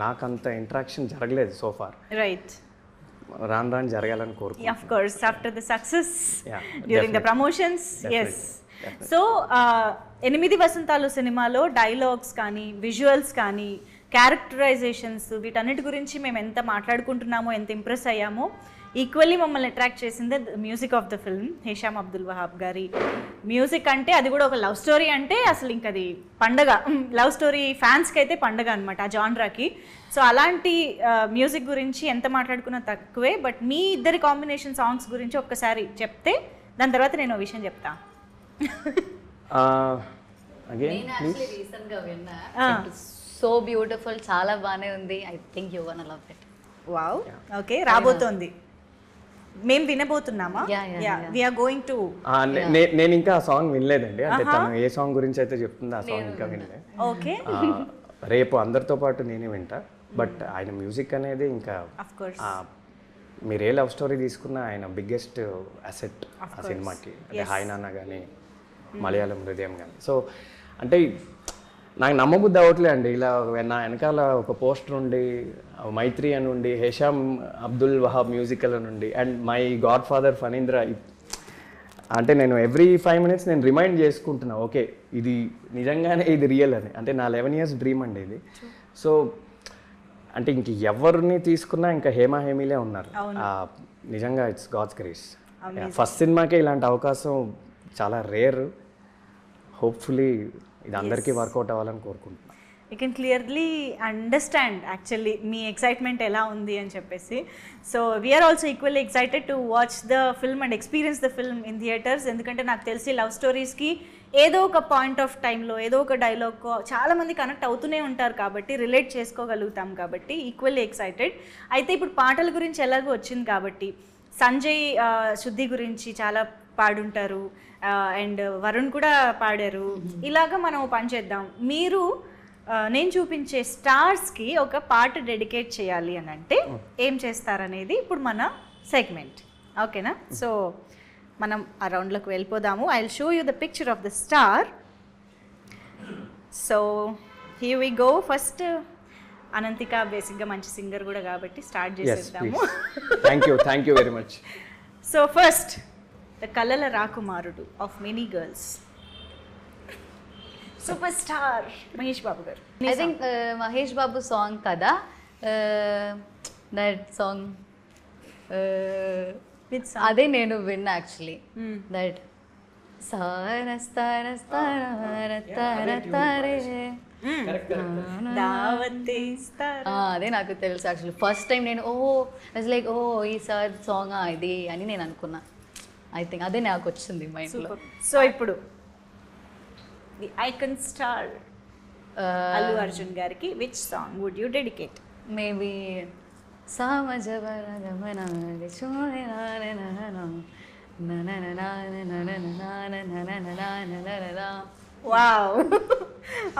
నాకంత ఇంటరాక్షన్ జరగలేదు సో ఫార్. రైట్. రాను రాను జరగాలని కోరుకుంటున్నాను. Of course, after the success, Yeah, during the definitely. promotions, yes. So 8 వసంతాలు సినిమాలో డైలాగ్స్ కానీ, విజువల్స్ కానీ, క్యారెక్టరైజేషన్స్, వీటన్నిటి గురించి మేము ఎంత మాట్లాడుకుంటున్నామో, ఎంత ఇంప్రెస్ అయ్యామో, ఈక్వల్లీ మమ్మల్ని అట్రాక్ట్ చేసింది music of the film. Hesham Abdul Wahab గారి మ్యూజిక్ అంటే, అది కూడా ఒక లవ్ స్టోరీ అంటే అసలు ఇంక అది పండగ. లవ్ స్టోరీ ఫ్యాన్స్కి అయితే పండగ అనమాట ఆ జాన్రాకి. సో అలాంటి మ్యూజిక్ గురించి ఎంత మాట్లాడుకున్నా తక్కువే. బట్ మీ ఇద్దరి కాంబినేషన్ సాంగ్స్ గురించి ఒక్కసారి చెప్తే దాని తర్వాత నేను ఒక విషయం చెప్తా. అగైన్ రీసెంట్గా విన్నా, సో బ్యూటిఫుల్, చాలా బాగానే ఉంది. I think you gonna love it. Wow. Okay, రాబోతోంది, మేము వినబోతున్నామా? We are going to. నేను ఇంకా ఆ సాంగ్ వినలేదండి, అంటే తను ఏ సాంగ్ గురించి అయితే చెప్తుందో ఆ సాంగ్ ఇంకా వినలేదు. ఓకే. రేపు అందరితో పాటు నేనే వింటా. బట్ ఆయన మ్యూజిక్ అనేది ఇంకా ఆఫ్ కోర్స్ మీరు ఏ లవ్ స్టోరీ తీసుకున్నా ఆయన బిగ్గెస్ట్ అసెట్ ఆ సినిమాకి. అంటే హాయ్ నాన్న కానీ, మలయాళం హృదయం కానీ. సో అంటే నాకు నమ్మబుద్ధి అవ్వట్లే అండి, ఇలా నా వెనకాల ఒక పోస్టర్ ఉండి, మైత్రి అని ఉండి, హేషామ్ అబ్దుల్ వహాబ్ మ్యూజికల్ అని ఉండి, and my God father Phanindra. అంటే నేను ఎవ్రీ 5 minutes నేను రిమైండ్ చేసుకుంటున్నా, ఓకే ఇది నిజంగానే ఇది రియల్ అని. అంటే నా 11 years డ్రీమ్ అండి ఇది. సో అంటే ఇంక ఎవరిని తీసుకున్నా ఇంకా హేమా హేమీలే ఉన్నారు. నిజంగా ఇట్స్ గాడ్స్ గ్రేస్. ఫస్ట్ సినిమాకే ఇలాంటి అవకాశం చాలా రేర్. హోప్ఫుల్లీ ఇది అందరికీ వర్కౌట్ అవ్వాలని కోరుకుంటున్నాను. You can clearly understand actually మీ ఎక్సైట్మెంట్ ఎలా ఉంది అని చెప్పేసి. So we're also equally excited to watch the film and experience the film in theatres. ఎందుకంటే నాకు తెలిసి లవ్ స్టోరీస్కి ఏదో ఒక పాయింట్ ఆఫ్ టైంలో ఏదో ఒక డైలాగ్కో చాలామంది కనెక్ట్ అవుతూనే ఉంటారు కాబట్టి, రిలేట్ చేసుకోగలుగుతాం కాబట్టి ఈక్వల్లీ ఎక్సైటెడ్. అయితే ఇప్పుడు పాటల గురించి ఎలాగో వచ్చింది కాబట్టి, సంజయ్ శుద్ధి గురించి చాలా పాడుంటారు, అండ్ వరుణ్ కూడా పాడారు. ఇలాగా మనం పని చేద్దాం. మీరు నేను చూపించే స్టార్స్కి ఒక పాట డెడికేట్ చేయాలి అని అంటే ఏం చేస్తారనేది ఇప్పుడు మన సెగ్మెంట్. ఓకేనా? సో మనం ఆ రౌండ్లోకి వెళ్ళిపోదాము. I will show you the picture of the star. So here we go. First Anantika బేసిక్గా మంచి సింగర్ కూడా కాబట్టి స్టార్ట్ చేసేద్దాము. Thank you very much. So first the కలల రాకుమారుడు of many girls, super star Mahesh Babu garu. I think Mahesh Babu song కదా, దట్ సాంగ్ అదే నేను విన్నా యాక్చువల్లీ. దట్ అదే నాకు తెలుసు యాక్చువల్లీ. ఫస్ట్ టైం నేను లైక్ ఈ సార్ సాంగ్ ఇది అని నేను అనుకున్నా. ఐ థింక్ అదే నాకు వచ్చింది మైండ్లో. సో ఇప్పుడు the icon star Allu Arjun గారికి which song would you dedicate? Maybe wow,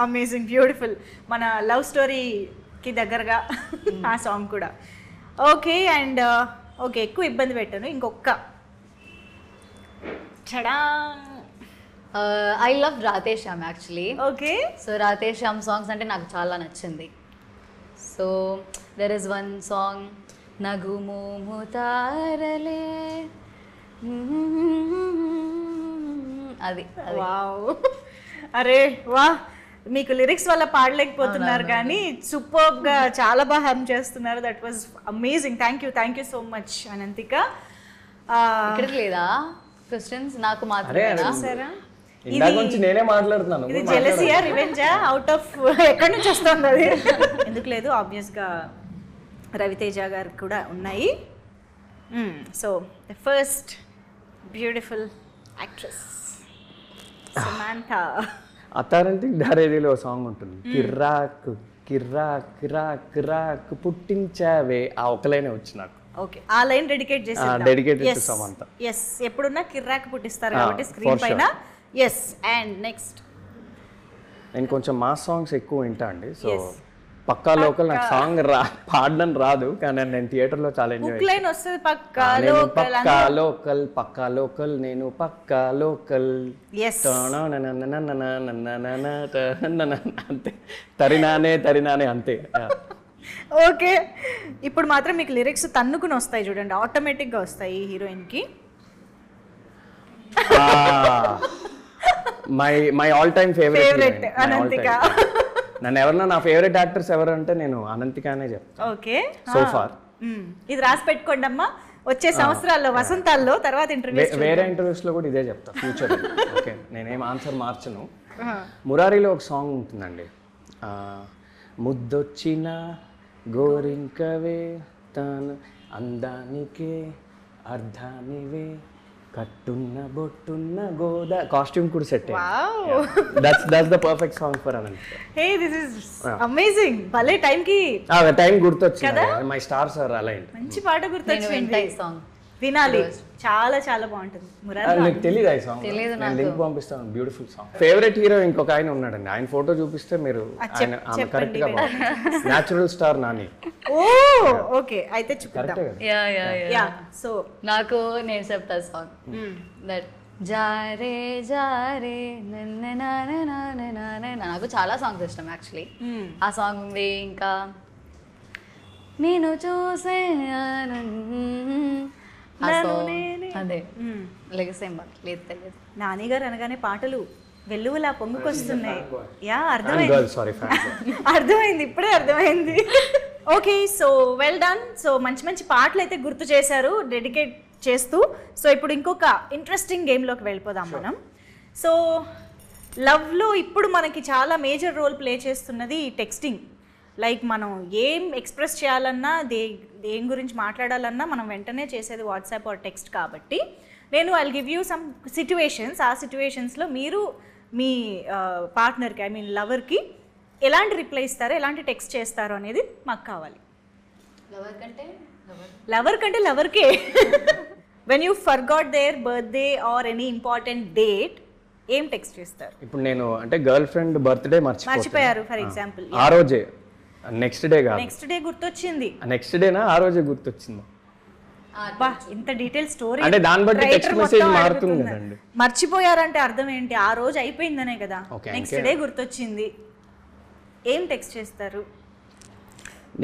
amazing, beautiful. మన లవ్ స్టోరీకి దగ్గరగా ఆ సాంగ్ కూడా. ఓకే, అండ్ ఓకే, ఎక్కువ ఇబ్బంది పెట్టాను. ఇంకొక చడా. I love Radhe Shyam actually. Okay. So Radhe Shyam songs అంటే నాకు చాలా నచ్చింది. So there is one song, Nagumomu Tharale, అది. వావ్, అరే వా, మీకు లిరిక్స్ వల్ల పాడలేకపోతున్నారు కానీ సూపర్గా చాలా బాగా హమ్ చేస్తున్నారు. That was amazing. Thank you so much Ananthika. ఇక్కడికి లేదా క్వశ్చన్స్? నాకు మాత్రమేనా? సరే, నేనే మాట్లాడుతున్నాను. ఇది జెలసియా, రివెంజా, అవుట్ ఆఫ్ ఎక్కడి నుంచి వస్తుంది అది? ఎందుకు లేదు, ఆబ్వియస్గా రవితేజ గారు కూడా ఉన్నాయి. So the first beautiful actress Samantha. అత్తారింటికి దారేదిలో సాంగ్ ఉంటుంది, కిర్రాకు కిర్రాక్ కిరాక్ కిరాక్ పుట్టించావే, ఆ ఒకలైనే వచ్చి నాకు. ఓకే, ఆ లైన్ డెడికేట్ చేసి డెడికేటెడ్ టు సమంత. ఎస్, ఎప్పుడున్నా కిర్రాక్ పుట్టిస్తారు కాబట్టి స్క్రీన్ పైన. ఎస్, అండ్ నెక్స్ట్ నేను కొంచెం మాస్ సాంగ్స్ ఎక్కువ వింటా అండి. సో పక్కా లోకల్ నాకు సాంగ్ పాడడం రాదు, కానీ నేను థియేటర్లో చాలా ఎంజాయ్ లైన్ వస్తుంది పక్కా లోకల్ పక్కా లోకల్ నేను పక్కా లోకల్ అంతే, తరినానే అంతే. ఓకే, ఇప్పుడు మాత్రం మీకు లిరిక్స్ తన్నుకుని వస్తాయి చూడండి, ఆటోమేటిక్గా వస్తాయి ఈ హీరోయిన్కి. My all time favourite Ananthika. నన్ను ఎవరన్నా నా ఫేవరెట్ యాక్టర్స్ ఎవరు అంటే నేను అనంతికానే చెప్తాను. ఓకే, సో ఫార్ ఇది రాసి పెట్టుకోండి అమ్మా, వచ్చే సంవత్సరాల్లో వసంతాల్లో తర్వాత ఇంటర్వ్యూ వేరే ఇంటర్వ్యూస్ లో కూడా ఇదే చెప్తా ఫ్యూచర్. ఓకే, నేనేం ఆన్సర్ మార్చను. మురారిలో ఒక సాంగ్ ఉంటుందండి, ముద్దొచ్చిన గోరింకవే తాను అందానికే అర్ధానివే కట్టున్న బొట్టున్న గోదా కాస్ట్యూమ్ కూడా set. That's the perfect song for Ananthika. Hey this is amazing. భలే టైం కి టైం గుర్తొచ్చింది, మై స్టార్స్ ఆర్ అలైన్డ్. మంచి పాట గుర్తొచ్చింది, సాంగ్ వినాలి, చాలా చాలా బాగుంటుంది. మురారి నీకు తెలీదు ఈ సాంగ్? నేను లింక్ పంపిస్తాను, బ్యూటిఫుల్ సాంగ్. ఫేవరెట్ హీరో ఇంకొక ఆయన ఉన్నాడండి, ఆయన ఫోటో చూపిస్తే మీరు ఆమె కరెక్ట్ గా న్యాచురల్ స్టార్ నాని. ఓ ఓకే, అయితే చూపిద్దాం. యా సో నాకు నేను చెప్తా సాంగ్ దట్ జారే జారే నాకు చాలా సాంగ్స్ ఇష్టం యాక్చువల్లీ. ఆ సాంగ్ ఉంది, ఇంకా నేను చూసే అదే లెగసేం లేదు తెలియదు. నాని గారు అనగానే పాటలు వెల్లువలా పొంగుకొస్తున్నాయి. యా అర్థమైంది, ఇప్పుడే అర్థమైంది. Okay, so well done. So మంచి మంచి పాటలు అయితే గుర్తు చేశారు డెడికేట్ చేస్తూ. సో ఇప్పుడు ఇంకొక ఇంట్రెస్టింగ్ గేమ్లోకి వెళ్ళిపోదాం మనం. సో లవ్లో ఇప్పుడు మనకి చాలా మేజర్ రోల్ ప్లే చేస్తున్నది టెక్స్టింగ్. లైక్ మనం ఏం ఎక్స్ప్రెస్ చేయాలన్నా, దేని గురించి మాట్లాడాలన్నా మనం వెంటనే చేసేది వాట్సాప్ ఆర్ టెక్స్ట్. కాబట్టి నేను I'll give you some situations. ఆ సిచ్యువేషన్స్లో మీరు మీ పార్ట్నర్కి, ఐ మీన్ లవర్కి ఎలాంటి రిప్లై ఇస్తారో, ఎలాంటి టెక్స్ట్ చేస్తారో అనేది మాకు కావాలి. లవర్ కంటే లవర్కే. When you forgot their birthday or any important date, ఏం టెక్స్ట్ చేస్తారు? ఇప్పుడు నేను అంటే గర్ల్ ఫ్రెండ్ బర్త్డే మర్చిపోయారు ఫర్ ఎగ్జాంపుల్, ఆ రోజే నెక్స్ట్ డే కాదు, నెక్స్ట్ డే గుర్తొచ్చింది. నెక్స్ట్ డేనా ఆ రోజే గుర్తొచ్చింది. బా, ఇంత డీటెయిల్ స్టోరీ. అంటే దాన్ని బట్టి టెక్స్ట్ మెసేజ్ మారుతుంది కదండి. మర్చిపోయారంటే అర్థం ఏంటి? ఆ రోజు అయిపోయిందనే కదా. నెక్స్ట్ డే గుర్తొచ్చింది, ఏం టెక్స్ట్ చేస్తారు?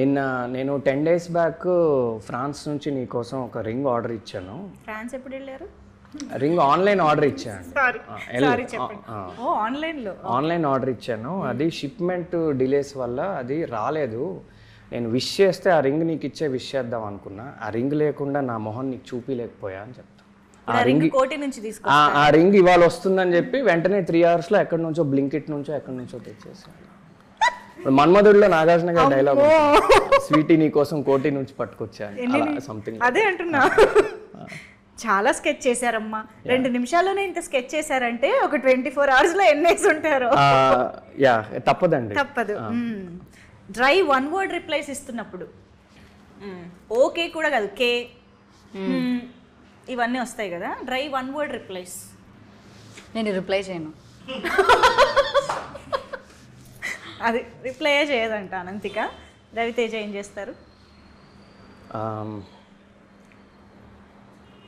నిన్న నేను 10 days బ్యాక్ ఫ్రాన్స్ నుంచి నీ కోసం ఒక రింగ్ ఆర్డర్ ఇచ్చాను. ఫ్రాన్స్ ఎప్పుడు వెళ్ళారు? రింగ్ ఆన్లైన్ ఆర్డర్ ఇచ్చాను. ఆన్లైన్ ఆర్డర్ ఇచ్చాను, అది షిప్మెంట్ డిలేస్ వల్ల అది రాలేదు. నేను విష్ చేస్తే ఆ రింగ్ నీకు ఇచ్చే విష్ చేద్దాం అనుకున్నా, ఆ రింగ్ లేకుండా నా మొహం నీకు చూపిలేకపోయా అని చెప్తా. ఆ రింగ్ ఇవాళ వస్తుందని చెప్పి వెంటనే 3 hours లో ఎక్కడి నుంచో బ్లింకిట్ నుంచో ఎక్కడి నుంచో తెచ్చేసాను. మన్మధుడిలో నాగార్జున గారి డైలాగ్, స్వీటీ నీ కోసం కోటి నుంచి పట్టుకొచ్చాను, సంథింగ్ అదే అంటున్నా. చాలా స్కెచ్ చేశారమ్మా, 2 నిమిషాల్లోనే ఇంత స్కెచ్ చేశారంటే ఒక 24 hours లో ఎన్నేసి ఉంటారు. తప్పదండి, తప్పదు. డ్రై 1 word రిప్లైస్ ఇస్తున్నప్పుడు ఓకే కూడా కాదు, కే ఇవన్నీ వస్తాయి కదా, డ్రై 1 word రిప్లైస్. నేను రిప్లై చేయను, అది రిప్లై చేయదంట అనంతిక. రవితేజ ఏం చేస్తారు?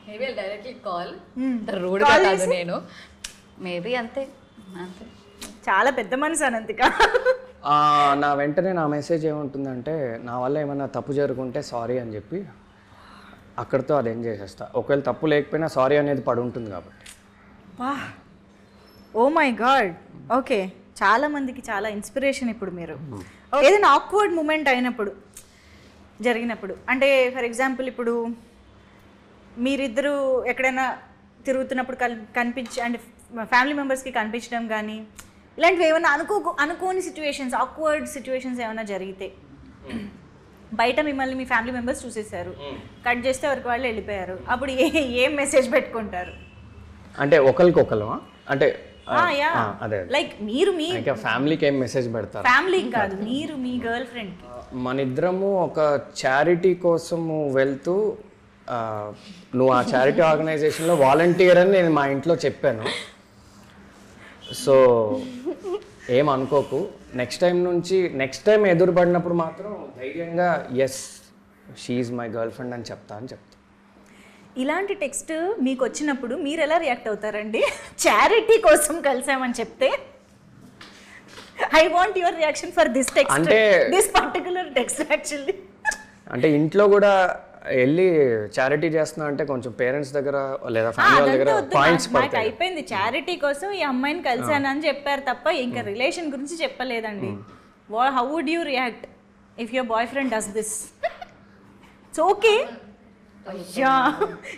మేబీ డైరెక్ట్లీ కాల్, రూడ్ కాదు నేను, మేబీ అంతే. చాలా పెద్ద మనసు అనంతిక. నా వెంటనే నా మెసేజ్ ఏముంటుందంటే, నా వల్ల ఏమైనా తప్పు జరుగుంటే సారీ అని చెప్పి అక్కడితో అది ఎంజాయ్ చేస్తా. ఒకవేళ తప్పు లేకపోయినా సారీ అనేది పడి ఉంటుంది కాబట్టి. Oh my God. ఓకే, చాలా మందికి చాలా ఇన్స్పిరేషన్ ఇప్పుడు మీరు. ఏదైనా ఆక్వర్డ్ మూమెంట్ అయినప్పుడు, జరిగినప్పుడు, అంటే ఫర్ ఎగ్జాంపుల్ ఇప్పుడు మీరిద్దరూ ఎక్కడైనా తిరుగుతున్నప్పుడు కనిపించి, అంటే ఫ్యామిలీ మెంబర్స్కి కనిపించడం కానీ ఇలాంటివి ఏమైనా అనుకోని సిచ్యువేషన్స్, ఆక్వర్డ్ సిచ్యువేషన్స్ ఏమైనా జరిగితే, బయట మిమ్మల్ని మీ ఫ్యామిలీ మెంబర్స్ చూసేసారు, కట్ చేస్తే ఎవరికి వాళ్ళు వెళ్ళిపోయారు, అప్పుడు ఏం మెసేజ్ పెట్టుకుంటారు? అంటే ఒకరికొకరు అంటే లైక్ మీరు మీ ఫ్యామిలీకి ఏం మెసేజ్ పెడతారు? ఫ్యామిలీ కాదు, మీరు మీ గర్ల్ ఫ్రెండ్. మన ఇద్దరము ఒక చారిటీ కోసము వెళ్తూ, నువ్వు ఆ చారిటీ ఆర్గనైజేషన్లో వాలంటీర్ అని నేను మా ఇంట్లో చెప్పాను. సో ఏం అనుకోకు, నెక్స్ట్ టైం ఎదురుపడినప్పుడు మాత్రం ధైర్యంగా yes she's my girlfriend అని చెప్తా. ఇలాంటి టెక్స్ట్ మీకు వచ్చినప్పుడు మీరు ఎలా రియాక్ట్ అవుతారండి? చారిటీ కోసం కలిసామని చెప్తే I want your reaction for this text, అంటే దిస్ పర్టికులర్ టెక్స్ట్ యాక్చువల్లీ. అంటే ఇంట్లో కూడా వెళ్ళి చారిటీ చేస్తున్నా అంటే కొంచెం పేరెంట్స్ దగ్గర లేదా ఫ్యామిలీ వాళ్ళ దగ్గర పాయింట్స్ పడతాయి. అయిపోయింది, చారిటీ కోసం ఈ అమ్మాయిని కలిసాను అని చెప్పారు తప్ప ఇంకా రిలేషన్ గురించి చెప్పలేదండి. How would you react if your boyfriend does this? It's okay. అయ్యా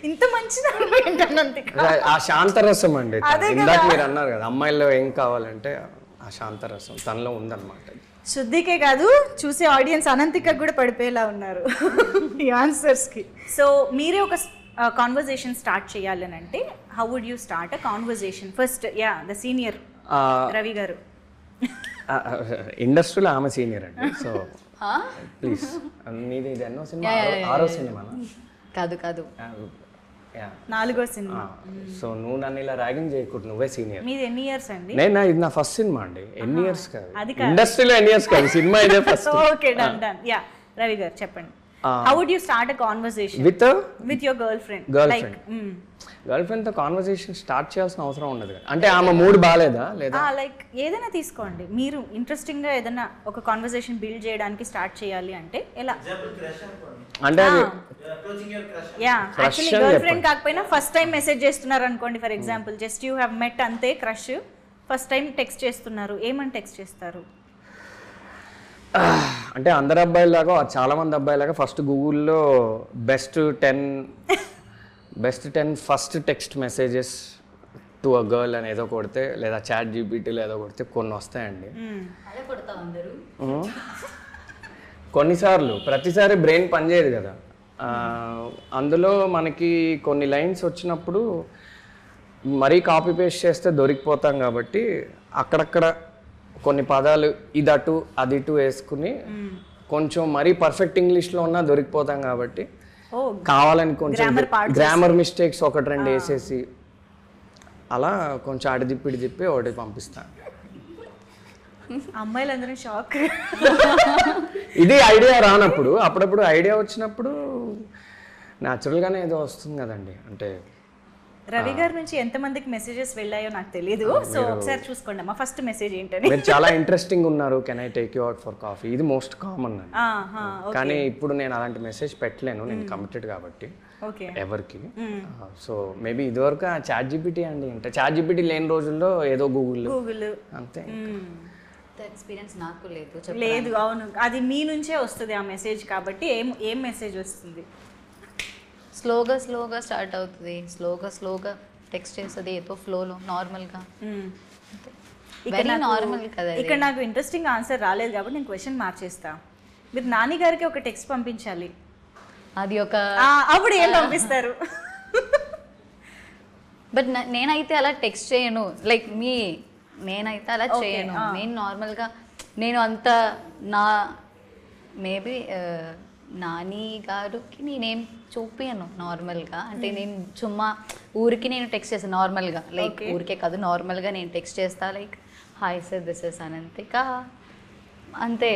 ఇంత మంచిది ఏంటన్నంత ఆ శాంతరసం అండి, ఇందాక మీరు అన్నారు కదా అమ్మాయిల్లో ఏం కావాలంటే ఆ శాంతరసం తనలో ఉందన్నమాట. శుద్ధికే కాదు, చూసే ఆడియన్స్ అనంతిక కూడా పడిపోయేలా ఉన్నారు ఈ ఆన్సర్స్కి. సో మీరే ఒక కాన్వర్జేషన్ స్టార్ట్ చేయాలని అంటే how would you start a conversation? First the senior Ravi గారు. ఇండస్ట్రీలో ఆమె సీనియర్ అండి. సో ప్లీజ్, నీది ఇది ఎన్నో సినిమా? 6వ సినిమా కాదు 4వ సినిమా. సో నువ్వు నన్ను ఇలా ర్యాగింగ్ చేయకూడదు, నువ్వే సీనియర్. మీది ఎన్ని ఇయర్స్ అండి? ఇది నా ఫస్ట్ సినిమా అండి. ఎన్ని ఇయర్స్ కాదు, ఇండస్ట్రీలో ఎన్ని ఇయర్స్ కాదు, సినిమా ఇదే first. Okay done. Yeah Ravi గారు చెప్పండి. How would you start a conversation with your girlfriend? Girlfriend తో కాన్వర్సేషన్ స్టార్ట్ చేయాల్సిన అవసరం ఉండదు. అంటే ఆమె మూడ్ బాగాలేదా లేదా లైక్ ఏదైనా తీసుకోండి, మీరు ఇంట్రెస్టింగ్ గా ఏదైనా ఒక కాన్వర్సేషన్ బిల్డ్ చేయడానికి స్టార్ట్ చేయాలి అంటే ఎలా? అంటే యాక్చువల్లీ గర్ల్ ఫ్రెండ్ కాకపోయినా ఫస్ట్ టైం మెసేజ్ చేస్తున్నారు అనుకోండి, for example just you have met అంతే, క్రష్, ఫస్ట్ టైం టెక్స్ట్ చేస్తున్నారు, ఏమని టెక్స్ట్ చేస్తారు? అంటే అందరు అబ్బాయిలాగా చాలా మంది అబ్బాయిలాగా ఫస్ట్ గూగుల్లో best 10 first text messages to a girl అని ఏదో కొడితే, లేదా చాట్ జీపీటీలో ఏదో కొడితే కొన్ని వస్తాయండి. కొన్నిసార్లు ప్రతిసారి బ్రెయిన్ పనిచేయదు కదా, అందులో మనకి కొన్ని లైన్స్ వచ్చినప్పుడు మరీ కాపీ పేస్ట్ చేస్తే దొరికిపోతాం కాబట్టి అక్కడక్కడ కొన్ని పదాలు ఇదటు అదిటు వేసుకుని కొంచెం మరీ పర్ఫెక్ట్ ఇంగ్లీష్లో ఉన్నా దొరికిపోతాం కాబట్టి కావాలని కొంచెం గ్రామర్ మిస్టేక్స్ 1-2 వేసేసి అలా కొంచెం అటు తిప్పి ఒకటి పంపిస్తాను. అమ్మాయిలందరూ షాక్. ఇది ఐడియా రానప్పుడు, అప్పుడప్పుడు ఐడియా వచ్చినప్పుడు న్యాచురల్గానే ఏదో వస్తుంది కదండి. అంటే రవి గారి నుంచి ఎంతమందికి మెసేజెస్ వెళ్ళాయో నాకు తెలియదు, సో ఒకసారి చూసుకోండి మా ఫస్ట్ మెసేజ్ ఏంటని. మీరు చాలా ఇంట్రెస్టింగ్ ఉన్నారు, can I take you out for coffee, ఇది మోస్ట్ కామన్ అండి. కానీ ఇప్పుడు నేను అలాంటి మెసేజ్ పెట్టలేను, నేను కమిటెడ్ కాబట్టి ఎవరికి. సో మేబీ ఇదివరకు ఆ చాట్ జీపీటీ అండి, అంటే చాట్ జీపీటీ లేని రోజుల్లో ఏదో గూగుల్ అంతే. ఎక్స్పీరియన్స్ నాకు లేదు. అవును, అది మీ నుంచే వస్తుంది ఆ మెసేజ్ కాబట్టి. ఏం మెసేజ్ వస్తుంది? స్లోగా స్టార్ట్ అవుతుంది, స్లోగా టెక్స్ట్ చేస్తుంది ఏదో ఫ్లోలో నార్మల్గా. నార్మల్ కదా. ఇక్కడ నాకు ఇంట్రెస్టింగ్ ఆన్సర్ రాలేదు కాబట్టి నేను క్వశ్చన్ మార్చేస్తా. మీరు నాని గారికి ఒక టెక్స్ట్ పంపించాలి, అది ఒక అప్పుడు ఏం పంపిస్తారు? బట్ నేనైతే అలా టెక్స్ట్ చేయను, లైక్ నేనైతే అలా చేయను. నేను నార్మల్గా నేను అంత మేబీ నాని గారికి నేనేం చూపియను నార్మల్గా. అంటే నేను చుమ్మా ఊరికి నేను టెక్స్ట్ చేస్తాను నార్మల్గా, లైక్ ఊరికే కాదు నార్మల్గా నేను టెక్స్ట్ చేస్తా, like hi sir this is Ananthika అంతే.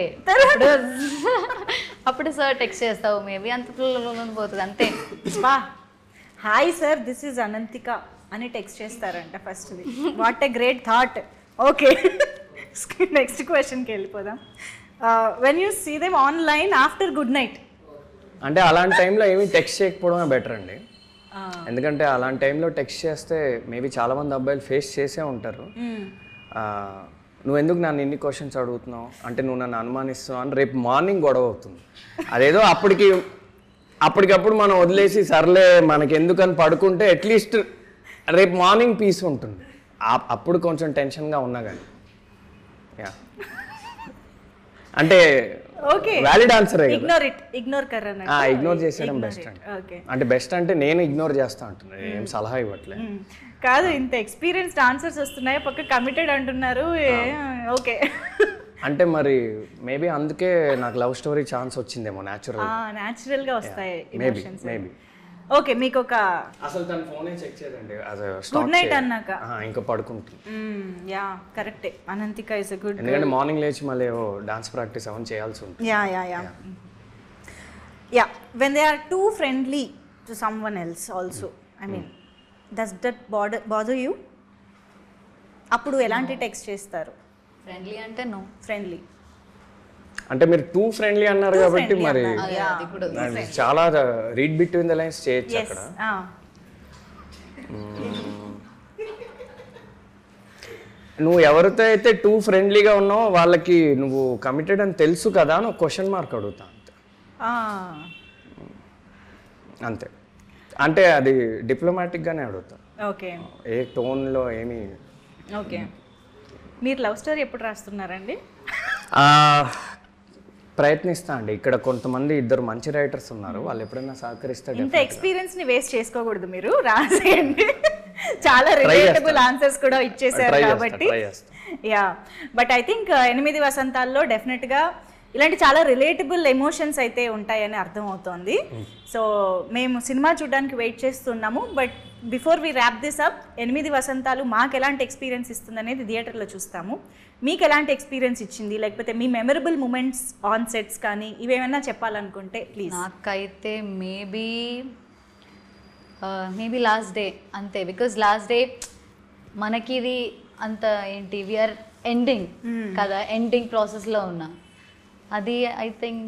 అప్పుడు సార్ టెక్స్ట్ చేస్తావు మేబీ అంత పోతుంది అంతే. Hi sir this is Ananthika అని టెక్స్ట్ చేస్తారంట first. What a great thought. Okay, next క్వశ్చన్కి వెళ్ళిపోదాం. When you see them online after good night, అంటే అలాంటి టైంలో ఏమీ టెక్స్ట్ చేయకపోవడమే బెటర్ అండి. ఎందుకంటే అలాంటి టైంలో టెక్స్ట్ చేస్తే మేబీ చాలామంది అబ్బాయిలు ఫేస్ చేసే ఉంటారు. నువ్వు ఎందుకు నన్ను ఇన్ని క్వశ్చన్స్ అడుగుతున్నావు, అంటే నువ్వు నన్ను అనుమానిస్తున్నావు అని రేపు మార్నింగ్ గొడవ అవుతుంది. అదేదో అప్పటికప్పుడు మనం వదిలేసి సర్లే మనకి ఎందుకని పడుకుంటే అట్లీస్ట్ రేపు మార్నింగ్ పీస్ ఉంటుంది. అప్పుడు కొంచెం టెన్షన్గా ఉన్నా కానీ అంటే వ్యాలిడ్ ఆన్సర్. ఇగ్నోర్ చేసేయడం బెస్ట్ అండి. అంటే బెస్ట్ అంటే నేను ఇగ్నోర్ చేస్తా అంటున్నా, ఏం సలహా ఇవ్వట్లేదు. కాదు, ఇంత ఎక్స్పీరియన్స్డ్ ఆన్సర్స్ వస్తున్నాయి, పక్క కమిటెడ్ అంటున్నారు. ఓకే, అంటే మరి మేబీ అందుకే నాకు లవ్ స్టోరీ ఛాన్స్ వచ్చిందేమో న్యాచురల్గా వస్తాయి. మేబీ ఓకే, మీకు ఒక అసలు తన ఫోనే చెక్ చేయదండి గుడ్ నైట్ అన్నాక. ఇంకా పడుకుంటుంది. యా కరెక్టే, అనంతిక ఇస్ అ గుడ్. ఎందుకంటే మార్నింగ్ లేచి మళ్ళీ డాన్స్ ప్రాక్టీస్ అవన్నీ చేయాల్సి ఉంటుంది. Yeah when they are too friendly to someone else also, I mean does that bother you? అప్పుడు ఎలాంటి టెక్స్ట్ చేస్తారు? ఫ్రెండ్లీ అంటే నో. ఫ్రెండ్లీ అంటే మీరు టూ ఫ్రెండ్లీ అన్నారు కాబట్టి మరి అది కూడా చాలా రీడ్ బిట్వీన్ ద లైన్స్ చేయొచ్చు అక్కడ. నువ్వు ఎవరితో అయితే టూ ఫ్రెండ్లీగా ఉన్నావో వాళ్ళకి నువ్వు కమిటెడ్ అని తెలుసు కదా అని ఒక క్వశ్చన్ మార్క్ అడుగుతా అంతే. అంతే, అంటే అది డిప్లొమాటిక్గానే అడుగుతా. ఓకే, ఏ టోన్లో ఏమి. ఓకే, మీరు లవ్ స్టోరీ ఎప్పుడు రాస్తున్నారండి? ప్రయత్నిస్తా అండి. ఇక్కడ కొంతమంది ఇద్దరు మంచి రైటర్స్ ఉన్నారు, వాళ్ళు ఎప్పుడైనా సహకరిస్తారు. ఇంత ఎక్స్పీరియన్స్ ని వేస్ట్ చేసుకోకూడదు, మీరు రాసేయండి. చాలా రిలేటబుల్ ఆన్సర్స్ కూడా ఇచ్చేసారు కాబట్టి. యా, బట్ ఐ థింక్ 8 వసంతాల్లో డెఫినెట్గా ఇలాంటి చాలా రిలేటబుల్ ఎమోషన్స్ అయితే ఉంటాయని అర్థం అవుతోంది. సో మేము సినిమా చూడడానికి వెయిట్ చేస్తున్నాము. But before we wrap this up, 8 Vasanthalu మాకు ఎలాంటి ఎక్స్పీరియన్స్ ఇస్తుంది అనేది థియేటర్లో చూస్తాము. మీకు ఎలాంటి ఎక్స్పీరియన్స్ ఇచ్చింది, లేకపోతే మీ మెమరబుల్ మూమెంట్స్ ఆన్ సెట్స్ కానీ ఇవేమైనా చెప్పాలనుకుంటే ప్లీజ్. నాకైతే మేబీ లాస్ట్ డే అంతే. బికాజ్ లాస్ట్ డే మనకి ఇది అంత ఏంటి, వీఆర్ ఎండింగ్ కదా, ఎండింగ్ ప్రాసెస్లో ఉన్నా. అది ఐ థింక్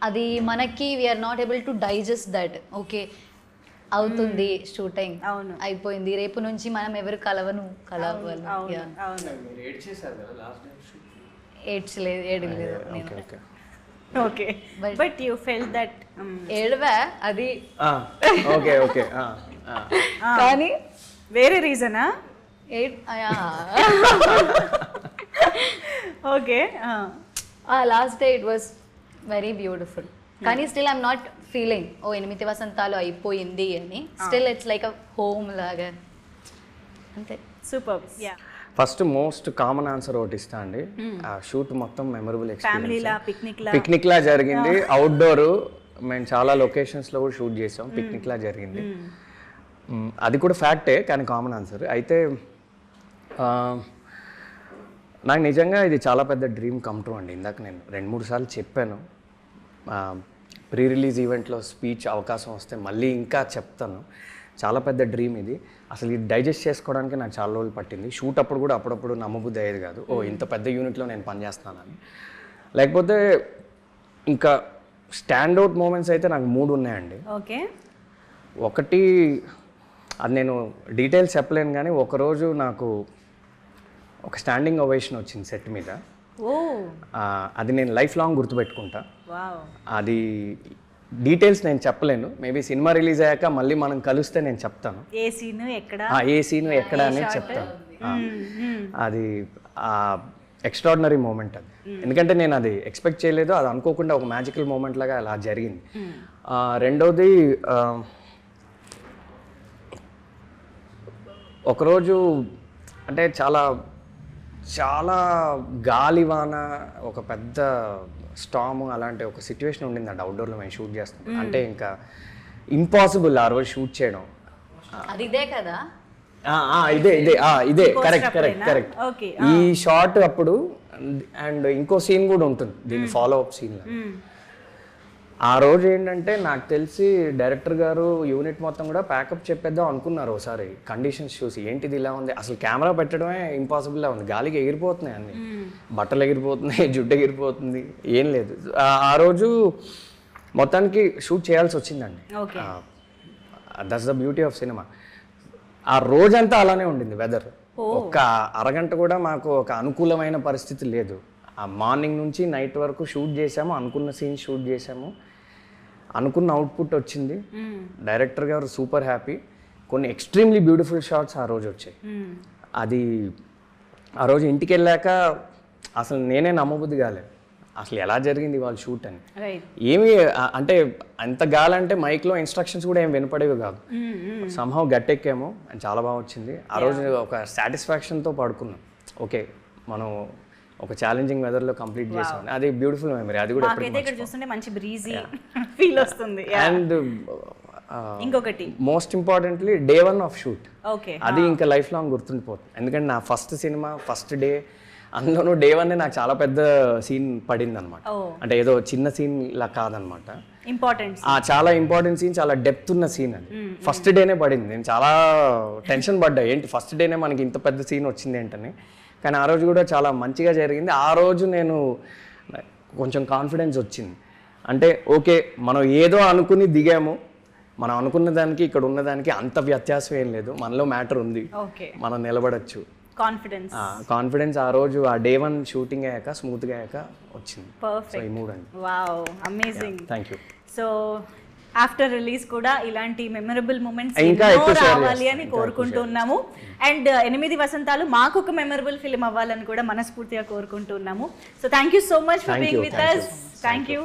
అది మనకి we are not able to digest that. Okay అవుతుంది షూటింగ్, అయిపోయింది, రేపు నుంచి మనం ఎవరు కలవను. ఏడ్చలేదు నేను. Okay, but you felt that ఏడవా అది. ఓకే ఓకే, కానీ వేరే రీజనా? Okay, last day it was very beautiful. కానీ స్టిల్ ఐఎమ్ నాట్ ఫీలింగ్ 8 వసంతాలు అయిపోయింది అని. Still it's like a home లాగా అంతే. Super. First most common answer ఒకటి ఇస్తా అండి. ఆ షూట్ మొత్తం మెమరబుల్ ఎక్స్పీరియన్స్. పిక్నిక్ లా జరిగింది, అవుట్డోర్. మేము చాలా లొకేషన్స్లో కూడా షూట్ చేసాం, పిక్నిక్ లా జరిగింది. అది కూడా ఫ్యాక్టే, కానీ కామన్ ఆన్సర్. అయితే నాకు నిజంగా ఇది చాలా పెద్ద డ్రీమ్ కమ్ ట్రూ అండి. ఇందాక నేను 2-3 సార్లు చెప్పాను. ప్రీ రిలీజ్ ఈవెంట్లో స్పీచ్ అవకాశం వస్తే మళ్ళీ ఇంకా చెప్తాను. చాలా పెద్ద డ్రీమ్ ఇది. అసలు ఇది డైజెస్ట్ చేసుకోవడానికి నాకు చాలా రోజులు పట్టింది. షూట్ అప్పుడు కూడా అప్పుడప్పుడు నమ్మబుద్ధి అయ్యేది కాదు, ఇంత పెద్ద యూనిట్లో నేను పనిచేస్తున్నానని. లేకపోతే ఇంకా స్టాండ్అవుట్ మూమెంట్స్ అయితే నాకు 3 ఉన్నాయండి. ఓకే, ఒకటి అది నేను డీటెయిల్స్ చెప్పలేను, కానీ ఒకరోజు నాకు ఒక స్టాండింగ్ ఓవేషన్ వచ్చింది సెట్ మీద. అది నేను లైఫ్ లాంగ్ గుర్తుపెట్టుకుంటా. అది డీటెయిల్స్ నేను చెప్పలేను, మేబీ సినిమా రిలీజ్ అయ్యాక మళ్ళీ మనం కలిస్తే నేను చెప్తాను ఏ సీను ఎక్కడ అనేది చెప్తాను. అది ఎక్స్ట్రాడినరీ మూమెంట్ అది. ఎందుకంటే నేను అది ఎక్స్పెక్ట్ చేయలేదు, అది అనుకోకుండా ఒక మ్యాజికల్ మూమెంట్ లాగా అలా జరిగింది. రెండోది, ఒకరోజు అంటే చాలా చాలా గాలివాన, ఒక పెద్ద స్టామ్ అలాంటి ఒక సిచ్యువేషన్ ఉండిందండి అవుట్డోర్లో మేము షూట్ చేస్తాం. అంటే ఇంకా ఇంపాసిబుల్ ఆ రోజు షూట్ చేయడం. ఇదే కదా, ఇదే కరెక్ట్. ఈ షాట్ అప్పుడు అండ్ ఇంకో సీన్ కూడా ఉంటుంది దీని ఫాలో అప్ సీన్. ఆ రోజు ఏంటంటే నాకు తెలిసి డైరెక్టర్ గారు యూనిట్ మొత్తం కూడా ప్యాకప్ చెప్పేద్దాం అనుకున్నారు ఒకసారి. కండిషన్స్ చూసి ఏంటిది ఇలా ఉంది, అసలు కెమెరా పెట్టడమే ఇంపాసిబుల్లా ఉంది, గాలికి ఎగిరిపోతున్నాయి అన్ని, బట్టలు ఎగిరిపోతున్నాయి, జుట్టు ఎగిరిపోతుంది, ఏం లేదు. ఆ రోజు మొత్తానికి షూట్ చేయాల్సి వచ్చిందండి. That's the beauty of cinema. ఆ రోజంతా అలానే ఉండింది వెదర్. ఒక్క అరగంట కూడా మాకు ఒక అనుకూలమైన పరిస్థితి లేదు. ఆ మార్నింగ్ నుంచి నైట్ వరకు షూట్ చేసాము, అనుకున్న సీన్ షూట్ చేసాము, అనుకున్న అవుట్పుట్ వచ్చింది. డైరెక్టర్ గారు సూపర్ హ్యాపీ. కొన్ని ఎక్స్ట్రీమ్లీ బ్యూటిఫుల్ షాట్స్ ఆ రోజు వచ్చాయి. అది ఆ రోజు ఇంటికి వెళ్ళాక అసలు నేనే నమ్మబుద్ధి కాలేదు, అసలు ఎలా జరిగింది వాళ్ళ షూట్ అని. ఏమి అంటే ఎంత గాలంటే మైక్లో ఇన్స్ట్రక్షన్స్ కూడా ఏం వినపడేవి కాదు. సంహౌ గట్టెక్కాము అండ్ చాలా బాగా వచ్చింది. ఆ రోజు ఒక సాటిస్ఫాక్షన్తో పడుకున్నాం. ఓకే, మనం ఒక ఛాలెంజింగ్ వెదర్లో కంప్లీట్ చేసాం. అది బ్యూటిఫుల్ మెమరీ. అది కూడా చూస్తుంటే మంచి బ్రీజీ ఫీల్ వస్తుంది. అండ్ ఇంకొకటి most importantly day 1 of shoot, okay అది ఇంకా లైఫ్ లాంగ్ గుర్తుండిపోతుంది. ఎందుకంటే నా ఫస్ట్ సినిమా ఫస్ట్ డే, అందులోనూ డే 1 నాకు చాలా పెద్ద సీన్ పడింది అనమాట. అంటే ఏదో చిన్న సీన్ ఇలా కాదనమాట, ఇంపార్టెంట్ చాలా ఇంపార్టెంట్ సీన్, చాలా డెప్త్ ఉన్న సీన్ అది. ఫస్ట్ డేనే పడింది. నేను చాలా టెన్షన్ పడ్డా, ఏంటి ఫస్ట్ డేనే మనకి ఇంత పెద్ద సీన్ వచ్చింది ఏంటని. కానీ ఆ రోజు కూడా చాలా మంచిగా జరిగింది. ఆ రోజు నేను కొంచెం కాన్ఫిడెన్స్ వచ్చింది. అంటే ఓకే, మనం ఏదో అనుకుని దిగాము, మనం అనుకున్న దానికి ఇక్కడ ఉన్నదానికి అంత వ్యత్యాసం ఏం లేదు, మనలో మ్యాటర్ ఉంది, మనం నిలబడచ్చు, కాన్ఫిడెన్స్ ఆ రోజు ఆ డే 1 షూటింగ్ అయ్యాక స్మూత్గా అయ్యాక వచ్చింది. పర్ఫెక్ట్. ఈ మూడు అండి. Wow, amazing. Thank you. So after release కూడా ఇలాంటి మెమరబుల్ మూమెంట్స్ ఇంకా రావాలి అని కోరుకుంటున్నాము. అండ్ 8 వసంతాలు మాకు ఒక మెమరబుల్ ఫిల్మ్ అవ్వాలని కూడా మనస్ఫూర్తిగా కోరుకుంటున్నాము. So thank you so much for being with us. Thank you.